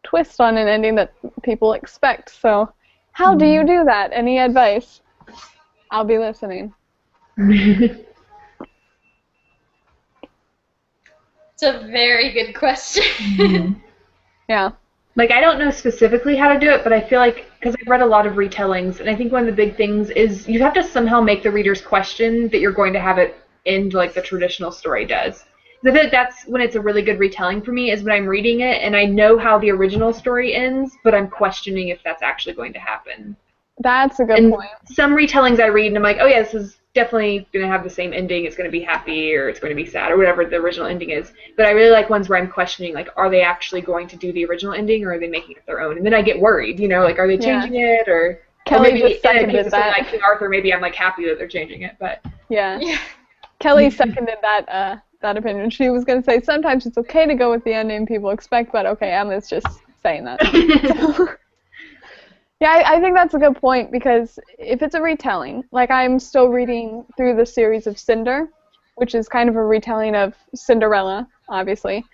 twist on an ending that people expect. So, how do you do that? Any advice? I'll be listening. It's a very good question. Yeah. Like, I don't know specifically how to do it, but I feel like, because I've read a lot of retellings, and I think one of the big things is you have to somehow make the reader's question that you're going to have it end like the traditional story does. I feel like that's when it's a really good retelling for me, is when I'm reading it and I know how the original story ends, but I'm questioning if that's actually going to happen. That's a good point. Some retellings I read and I'm like, oh yeah, this is definitely going to have the same ending. It's going to be happy or it's going to be sad or whatever the original ending is. But I really like ones where I'm questioning, like, are they actually going to do the original ending or are they making it their own? And then I get worried, you know, like, are they changing it or... Kelly maybe just seconded that. Like King Arthur, maybe I'm like happy that they're changing it, but... Yeah. Kelly seconded that opinion. She was going to say sometimes it's okay to go with the ending people expect, but okay, Emma's just saying that. Yeah, I think that's a good point, because if it's a retelling, like I'm still reading through the series of Cinder, which is kind of a retelling of Cinderella, obviously.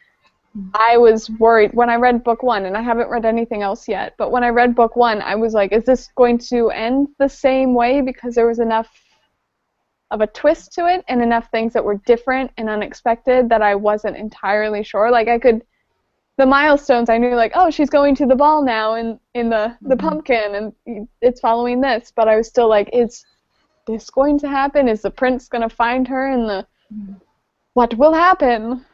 I was worried when I read book one, and I haven't read anything else yet, but when I read book one, I was like, is this going to end the same way? Because there was enough of a twist to it and enough things that were different and unexpected that I wasn't entirely sure. Like, I could... The milestones, I knew, like, oh, she's going to the ball now in the pumpkin, and it's following this. But I was still like, is this going to happen? Is the prince going to find her? And what will happen?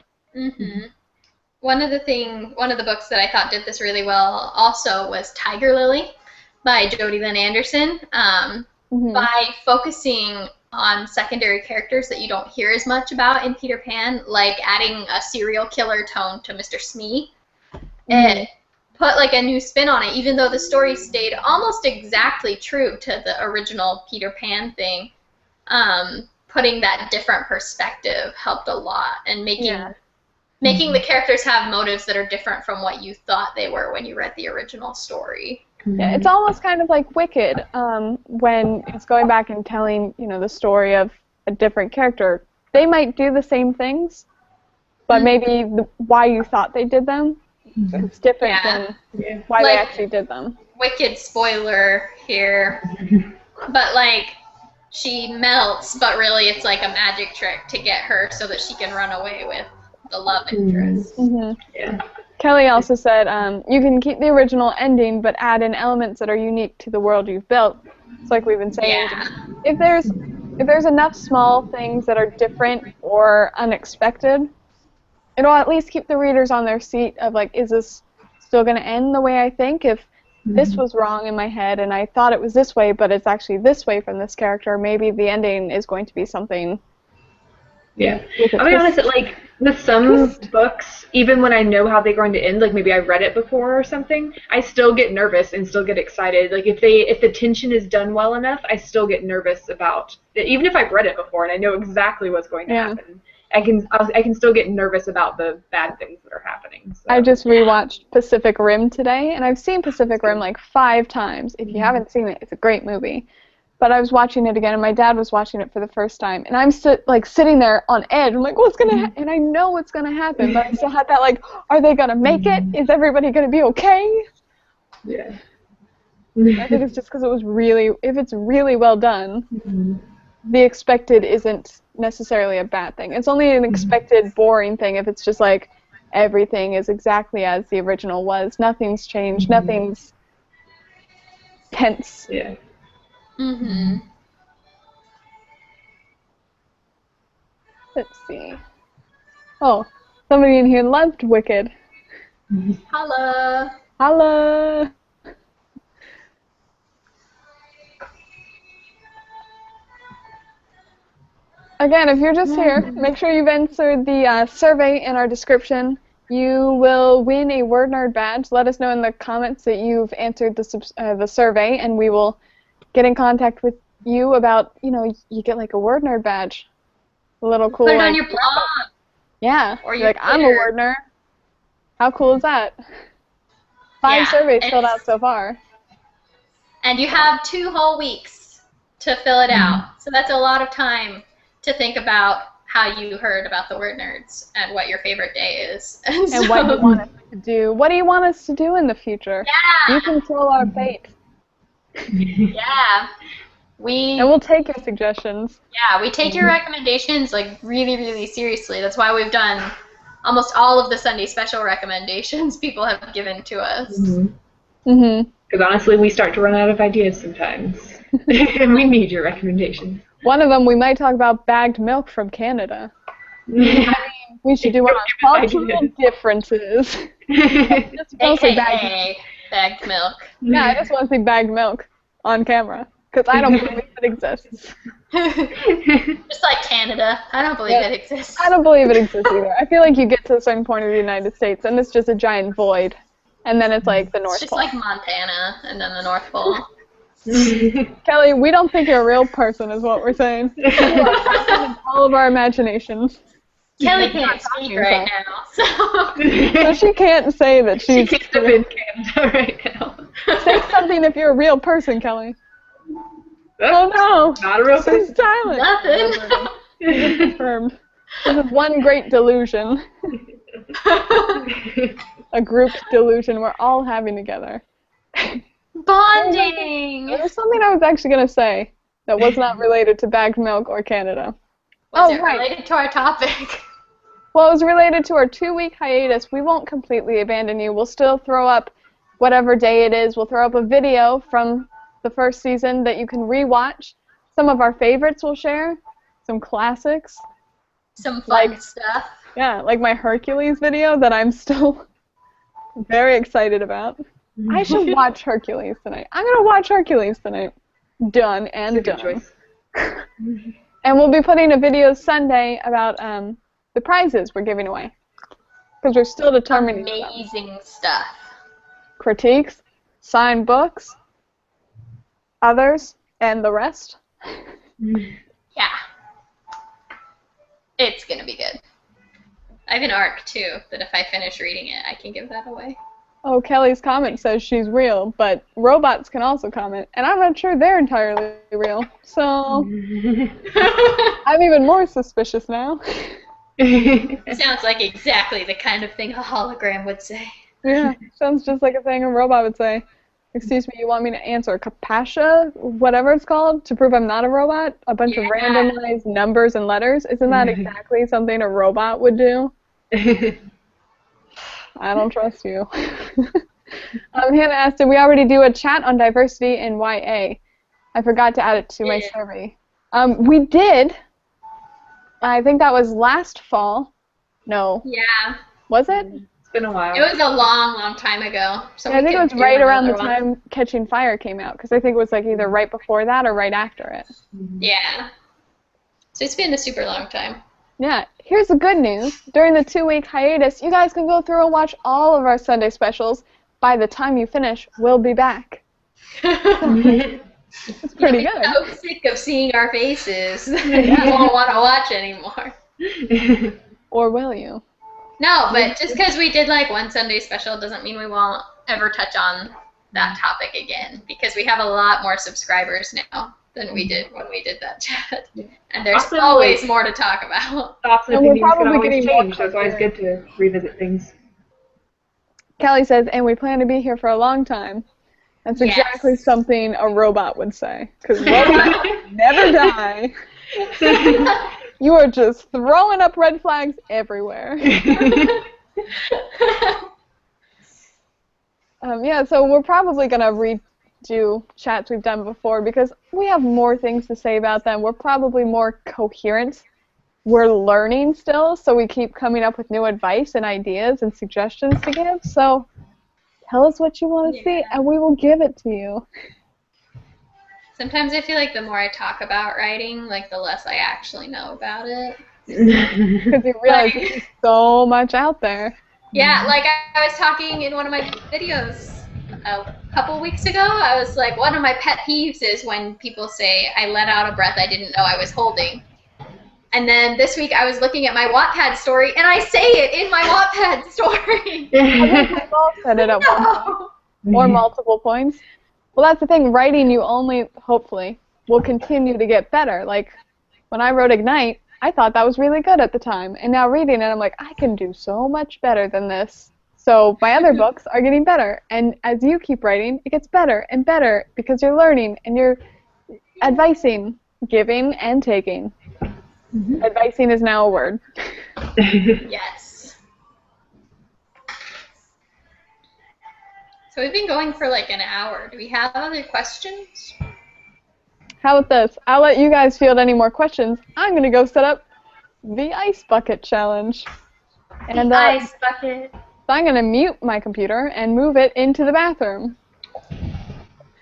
One of the books that I thought did this really well also was Tiger Lily by Jodi Lynn Anderson. By focusing on secondary characters that you don't hear as much about in Peter Pan, like adding a serial killer tone to Mr. Smee. It put like a new spin on it, even though the story stayed almost exactly true to the original Peter Pan thing. Putting that different perspective helped a lot, and making the characters have motives that are different from what you thought they were when you read the original story. Yeah, it's almost kind of like Wicked, when it's going back and telling, you know, the story of a different character. They might do the same things, but maybe why you thought they did them is different than why they actually did them. Wicked spoiler here, but like, she melts, but really it's like a magic trick to get her so that she can run away with the love interest. Kelly also said, you can keep the original ending, but add in elements that are unique to the world you've built. It's like we've been saying. If there's enough small things that are different or unexpected, it'll at least keep the readers on their seat of like, is this still going to end the way I think? If this was wrong in my head, and I thought it was this way, but it's actually this way from this character. Maybe the ending is going to be something. Yeah. I'll be honest, like, with some books, even when I know how they're going to end, like maybe I read it before or something, I still get nervous and still get excited. Like, if the tension is done well enough, I still get nervous about it. Even if I've read it before and I know exactly what's going to happen, I can still get nervous about the bad things that are happening. So. I just rewatched Pacific Rim today, and I've seen Pacific Rim like 5 times. If you haven't seen it, it's a great movie. But I was watching it again, and my dad was watching it for the first time, and I'm sitting there on edge. I'm like, what's gonna happen? And I know what's gonna happen, but I still had that like, are they gonna make it? Is everybody gonna be okay? Yeah. I think it's just because if it's really well done, the expected isn't necessarily a bad thing. It's only an expected boring thing if it's just like everything is exactly as the original was. Nothing's changed. Nothing's tense. Yeah. Let's see. Oh, somebody in here loved Wicked. Holla. Holla! Again, if you're just here, make sure you've answered the survey in our description. You will win a WordNerd badge. Let us know in the comments that you've answered the survey, and we will get in contact with you about, you get like a WordNerd badge. A little cool. Put it on your blog. Yeah. Or you're like, I'm a WordNerd. How cool is that? 5 surveys filled out so far. And you have 2 whole weeks to fill it out. So that's a lot of time to think about how you heard about the WordNerds and what your favorite day is. And what you want us to do. What do you want us to do in the future? Yeah. You control our fate. Yeah. And we'll take your suggestions. Yeah, we take your recommendations like really, really seriously. That's why we've done almost all of the Sunday special recommendations people have given to us. Because honestly, we start to run out of ideas sometimes. And we need your recommendations. One of them, we might talk about bagged milk from Canada. We should do our cultural differences. AKA bagged milk. Yeah, I just want to see bagged milk on camera. Because I don't believe it exists. Just like Canada. I don't believe it exists. I don't believe it exists either. I feel like you get to a certain point of the United States, and it's just a giant void. And then it's like the North Pole. It's just like Montana, and then the North Pole. Kelly, we don't think you're a real person, is what we're saying. All of our imaginations. Kelly can't speak right now, so she can't say that she's... She can't live in Canada right now. Say something if you're a real person, Kelly. Oh no! Not a real person. She's silent. Nothing. Confirmed. This is one great delusion. A group delusion we're all having together. Bonding! There's something I was actually going to say that was not related to bagged milk or Canada. Was it related to our topic? Well, it was related to our 2-week hiatus. We won't completely abandon you. We'll still throw up whatever day it is. We'll throw up a video from the first season that you can rewatch. Some of our favorites we'll share. Some classics. Some fun stuff. Yeah, like my Hercules video that I'm still very excited about. I should watch Hercules tonight. I'm going to watch Hercules tonight. Done and done. And we'll be putting a video Sunday about the prizes we're giving away. Because we're still determining amazing stuff. Critiques, signed books, others, and the rest. Yeah. It's going to be good. I have an arc, too, that if I finish reading it, I can give that away. Oh, Kelly's comment says she's real, but robots can also comment, and I'm not sure they're entirely real, so I'm even more suspicious now. Sounds like exactly the kind of thing a hologram would say. Yeah, sounds just like a thing a robot would say. Excuse me, you want me to answer Kapasha, whatever it's called, to prove I'm not a robot? A bunch of randomized numbers and letters? Isn't that exactly something a robot would do? I don't trust you. Hannah asked, did we already do a chat on diversity in YA? I forgot to add it to my survey. We did. I think that was last fall. No. Yeah. Was it? been a while. It was a long, long time ago. So Yeah, I think it was right around the time Catching Fire came out, because I think it was like either right before that or right after it. Yeah. So it's been a super long time. Yeah, here's the good news. During the 2-week hiatus, you guys can go through and watch all of our Sunday specials. By the time you finish, we'll be back. It's pretty good. I'm so sick of seeing our faces. You won't want to watch anymore. Or will you? No, but just because we did like one Sunday special doesn't mean we won't ever touch on that topic again, because we have a lot more subscribers now than we did when we did that chat. And there's Also, always more to talk about. Thoughts and And we're opinions can probably always getting more change, so it's always good to revisit things. Kelly says, and we plan to be here for a long time. That's exactly something a robot would say. Because robots never die. You are just throwing up red flags everywhere. Yeah, so we're probably going to redo chats we've done before because we have more things to say about them. We're probably more coherent. We're learning still, so we keep coming up with new advice and ideas and suggestions to give. So tell us what you want to see, and we will give it to you. Sometimes I feel like the more I talk about writing, like the less I actually know about it. Because you realize there's so much out there. Yeah, like I was talking in one of my videos a couple weeks ago. I was like, one of my pet peeves is when people say, I let out a breath I didn't know I was holding. And then this week I was looking at my Wattpad story, and I say it in my Wattpad story. I think we've all said it at one point, or multiple points. Well, that's the thing. Writing, you only, hopefully, will continue to get better. Like, when I wrote Ignite, I thought that was really good at the time. And now reading it, I'm like, I can do so much better than this. So my other books are getting better. And as you keep writing, it gets better and better because you're learning and you're advising, giving and taking. Advising is now a word. Yes. So we've been going for like an hour. Do we have other questions? How about this? I'll let you guys field any more questions. I'm going to go set up the Ice Bucket Challenge. And, the Ice Bucket. So I'm going to mute my computer and move it into the bathroom.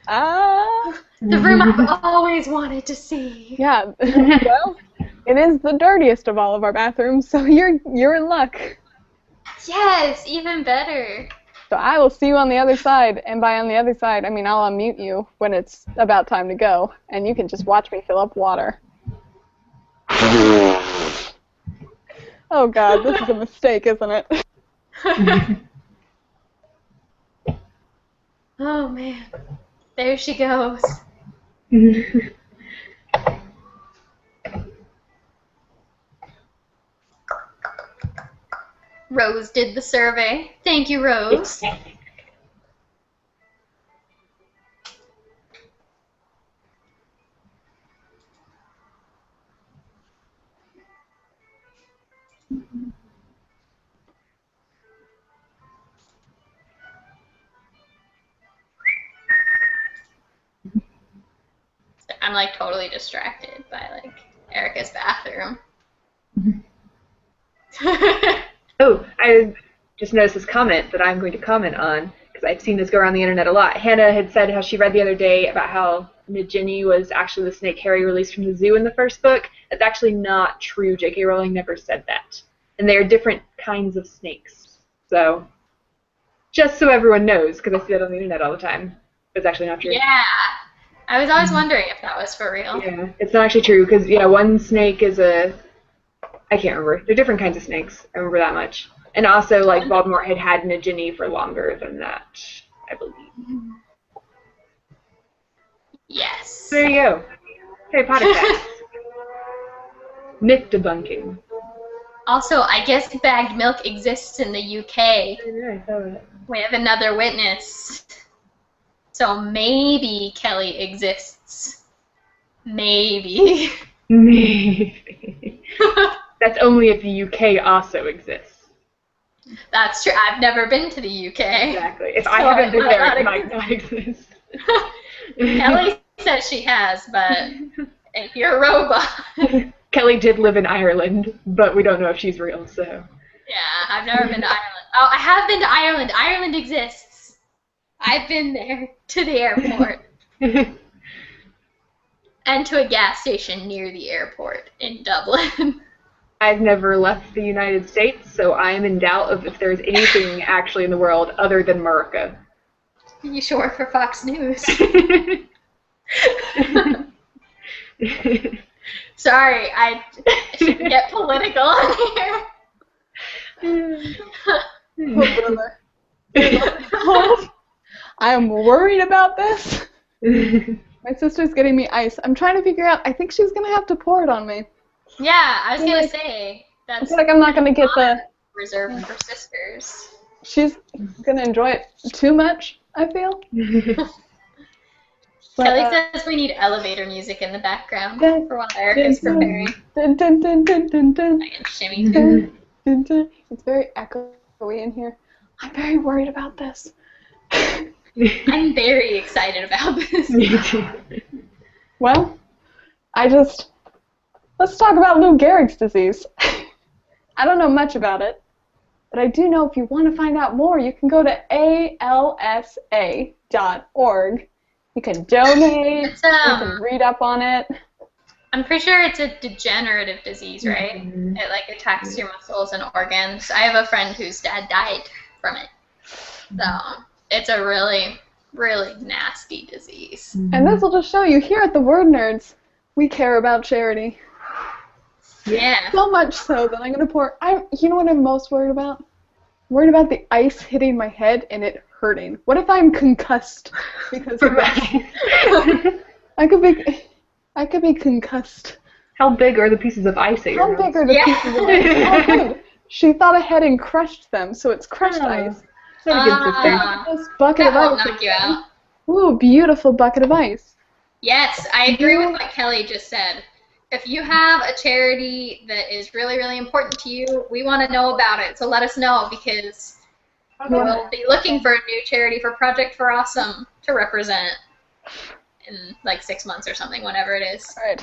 The room I've always wanted to see. Yeah. Well, it is the dirtiest of all of our bathrooms, so you're in luck. Yes, even better. So I will see you on the other side, and by on the other side, I mean I'll unmute you when it's about time to go, and you can just watch me fill up water. Oh God, this is a mistake, isn't it? Oh man, there she goes. Rose did the survey. Thank you, Rose. I'm like totally distracted by like Erica's bathroom. Oh, I just noticed this comment that I'm going to comment on, because I've seen this go around the internet a lot. Hannah had said how she read the other day about how Nagini was actually the snake Harry released from the zoo in the first book. That's actually not true. J.K. Rowling never said that. And they are different kinds of snakes. So, just so everyone knows, because I see that on the internet all the time, it's actually not true. Yeah. I was always wondering if that was for real. Yeah, it's not actually true, because, yeah, one snake is a... I can't remember. They're different kinds of snakes. I remember that much. And also, like, Voldemort had Nagini for longer than that, I believe. Yes. There you go. Harry Potter facts. Myth debunking. Also, I guess bagged milk exists in the UK. I know, I saw that. We have another witness. So maybe Kelly exists. Maybe. Maybe. That's only if the UK also exists. That's true. I've never been to the UK. Exactly. If So I haven't been there, not it might not exist. Kelly says she has, but if you're a robot. Kelly did live in Ireland, but we don't know if she's real, so. Yeah, I've never been to Ireland. Oh, I have been to Ireland. Ireland exists. I've been there to the airport and to a gas station near the airport in Dublin. I've never left the United States, so I am in doubt of if there's anything actually in the world other than America. You should work for Fox News. Sorry, I shouldn't get political on here. Oh, brother. I am worried about this. My sister's getting me ice. I'm trying to figure out. I think she's gonna have to pour it on me. Yeah, I was gonna say I that's feel like I'm not gonna get the. reserved for sisters. She's gonna enjoy it too much, I feel. But, Kelly says we need elevator music in the background dun, for while Erica's preparing. Dun, dun, dun, dun, dun, dun, I can shimmy. dun, dun, dun. It's very echoey in here. I'm very worried about this. I'm very excited about this. Well, let's talk about Lou Gehrig's disease. I don't know much about it, but I do know if you want to find out more, you can go to alsa.org. You can donate, It's, you can read up on it. I'm pretty sure it's a degenerative disease, right? Mhm. It like attacks your muscles and organs. I have a friend whose dad died from it. So it's a really, really nasty disease. And this will just show you, here at the WordNerds, we care about charity. Yeah. So much so that I'm going to pour... You know what I'm most worried about? I'm worried about the ice hitting my head and it hurting. What if I'm concussed because of that? I could be concussed. How big are the pieces of ice at your How house? big are the Yeah. pieces of ice? Oh, good. She thought ahead and crushed them, so it's crushed ice. Very good, sister. This bucket That of won't ice. knock you out. Ooh, beautiful bucket of ice. Yes, I agree with what Kelly just said. If you have a charity that is really, really important to you, we want to know about it. So let us know, because we'll be looking for a new charity for Project for Awesome to represent in like 6 months or something, whenever it is. All right.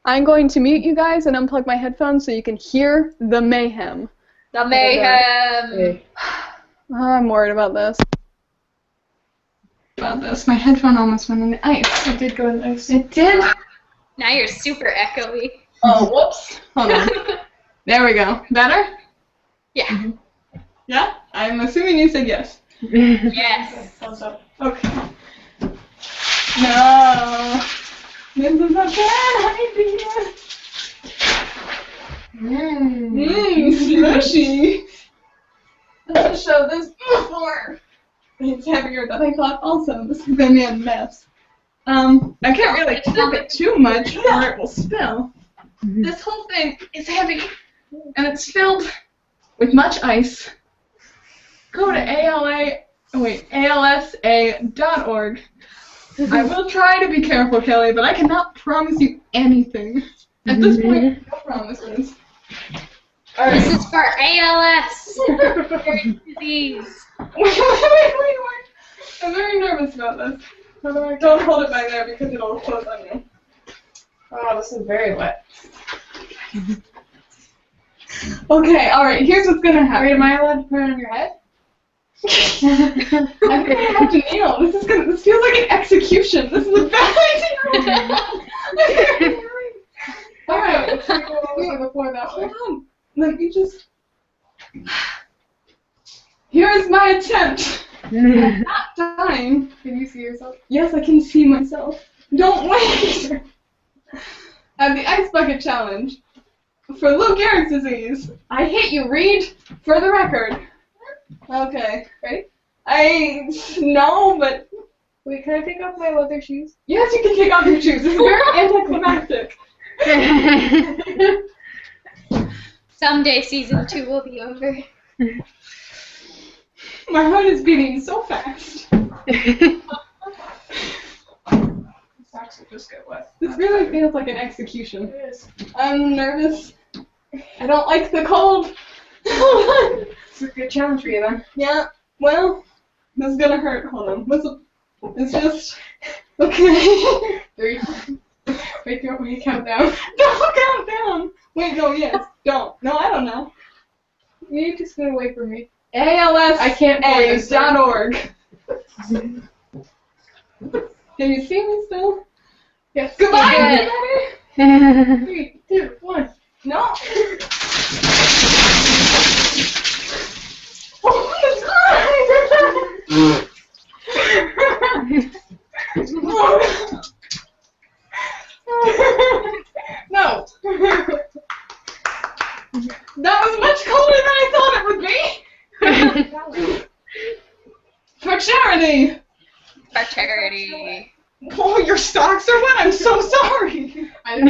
I'm going to mute you guys and unplug my headphones so you can hear the mayhem. The mayhem. Hey. I'm worried about this. My headphone almost went in the ice. It did go in there. It did? Now you're super echoey. Oh, whoops. Hold on. There we go. Better? Yeah. Yeah? I'm assuming you said yes. Yes. Thumbs up. Okay. No. This is a bad idea. Slushy. Let's show this before. It's heavier than I thought also. This is going to be a mess. I can't really tip it too much or it will spill. This whole thing is heavy and it's filled with much ice. Go to alsa.org. I will try to be careful, Kelly, but I cannot promise you anything. At this point, no promises. This is for ALS. Disease. Wait. I'm very nervous about this. Don't hold it by there because it'll close on you. Oh, this is very wet. Okay, alright, here's what's gonna happen. Wait, am I allowed to put it on your head? I'm gonna have to kneel. This feels like an execution. This is a bad idea. Alright, before that. Hold on. Let me just. Here is my attempt. I'm not dying. Can you see yourself? Yes, I can see myself. Don't wait! I have the Ice Bucket Challenge. For Lou Gehrig's disease, I hate you, Reed, for the record. Okay. Ready? No, but... Wait, can I take off my leather shoes? Yes, you can take off your shoes. This is very anticlimactic. Someday season 2 will be over. My heart is beating so fast. Socks will just get wet. This really feels like an execution. It is. I'm nervous. I don't like the cold. It's a good challenge for you then. Yeah, well, this is gonna hurt. Hold on. It's just... Okay. 3. Wait, don't we count down? Don't count down. Wait, no, yes. Don't. No, I don't know. You need to scoot away from me. ALSA.org. Can you see me still? Yes. Goodbye, everybody. 3, 2, 1. No. Oh no. That was much colder than I thought it would be. For charity. For charity. Oh, your socks are wet. I'm so sorry. Can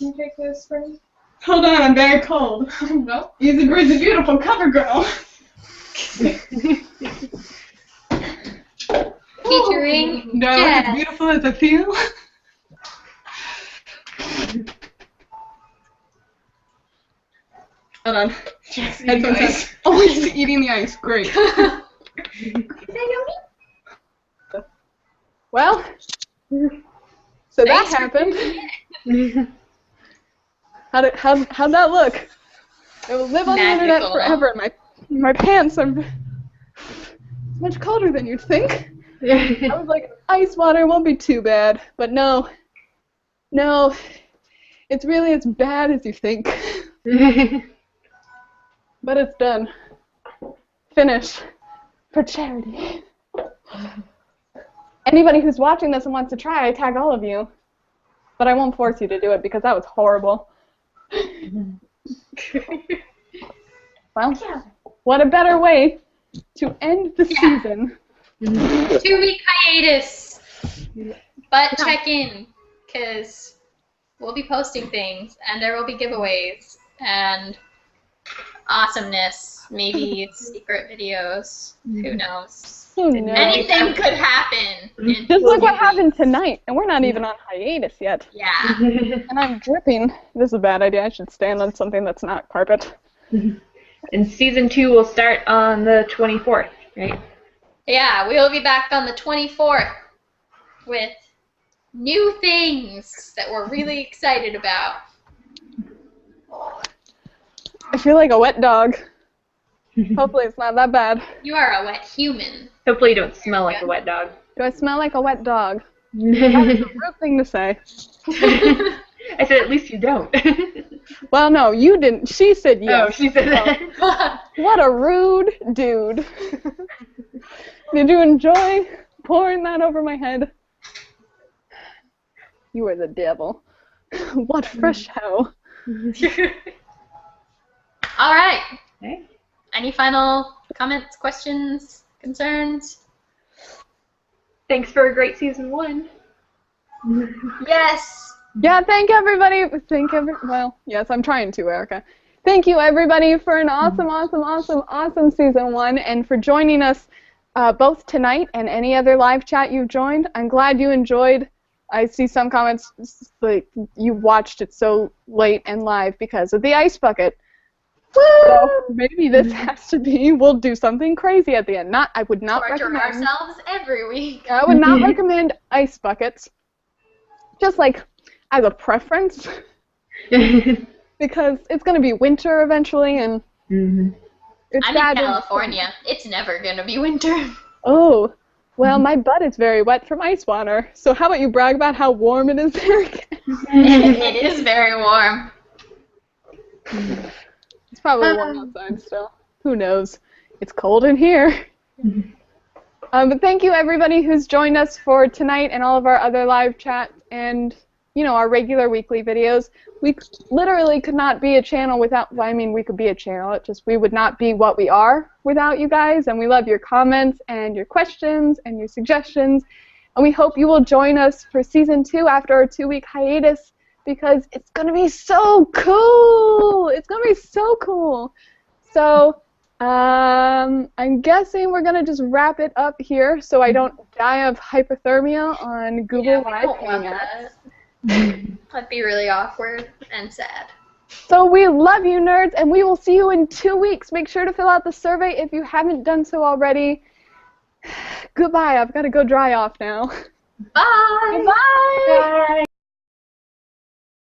you take this for me? Hold on, I'm very cold. No. Easy breezy, beautiful cover girl. Featuring No, Jess. as beautiful as I feel. Hold on. Headphones. Oh, he's eating the ice. Great. Well, so that happened. How'd that look? It will live on the internet forever. My pants are much colder than you'd think. I was like, ice water won't be too bad, but no, it's really as bad as you think. But it's done. Finish. For charity. Anybody who's watching this and wants to try, I tag all of you. But I won't force you to do it because that was horrible. Well, what a better way to end the season. 2-week hiatus. But check in, because we'll be posting things, and there will be giveaways, and awesomeness, maybe secret videos, who knows. Anything could happen. Just look what happened tonight, and we're not even on hiatus yet. Yeah. And I'm dripping. This is a bad idea. I should stand on something that's not carpet. And season 2 will start on the 24th, right? Yeah, we will be back on the 24th with new things that we're really excited about. I feel like a wet dog. Hopefully it's not that bad. You are a wet human. Hopefully you don't smell like a wet dog. Do I smell like a wet dog? That's a rude thing to say. I said at least you don't. Well, no, you didn't. She said yes. Oh, she said that. What a rude dude. Did you enjoy pouring that over my head? You are the devil. What fresh hell. All right. Okay. Any final comments, questions, concerns? Thanks for a great season 1. Yes. Yeah, thank everybody. Well, yes, I'm trying to, Erica. Thank you, everybody, for an awesome season 1, and for joining us both tonight and any other live chat you've joined. I'm glad you enjoyed. I see some comments like you watched it so late and live because of the ice bucket. Woo! So maybe this has to be. We'll do something crazy at the end. I would not Torture recommend ourselves every week. I would not recommend ice buckets. Just like as a preference, because it's going to be winter eventually, and it's I'm bad in California. It's never going to be winter. Oh, well, my butt is very wet from ice water. So how about you brag about how warm it is there again? It is very warm. It's probably warm outside still. Who knows? It's cold in here. But thank you, everybody who's joined us for tonight and all of our other live chats and, you know, our regular weekly videos. We literally could not be a channel without, well, I mean, we could be a channel. It just, we would not be what we are without you guys. And we love your comments and your questions and your suggestions. And we hope you will join us for Season 2 after our 2-week hiatus, because it's going to be so cool. It's going to be so cool. So I'm guessing we're going to just wrap it up here so I don't die of hypothermia on Google Live Hangouts. That'd be really awkward and sad. So we love you, nerds, and we will see you in 2 weeks. Make sure to fill out the survey if you haven't done so already. Goodbye. I've got to go dry off now. Bye. Bye. Bye.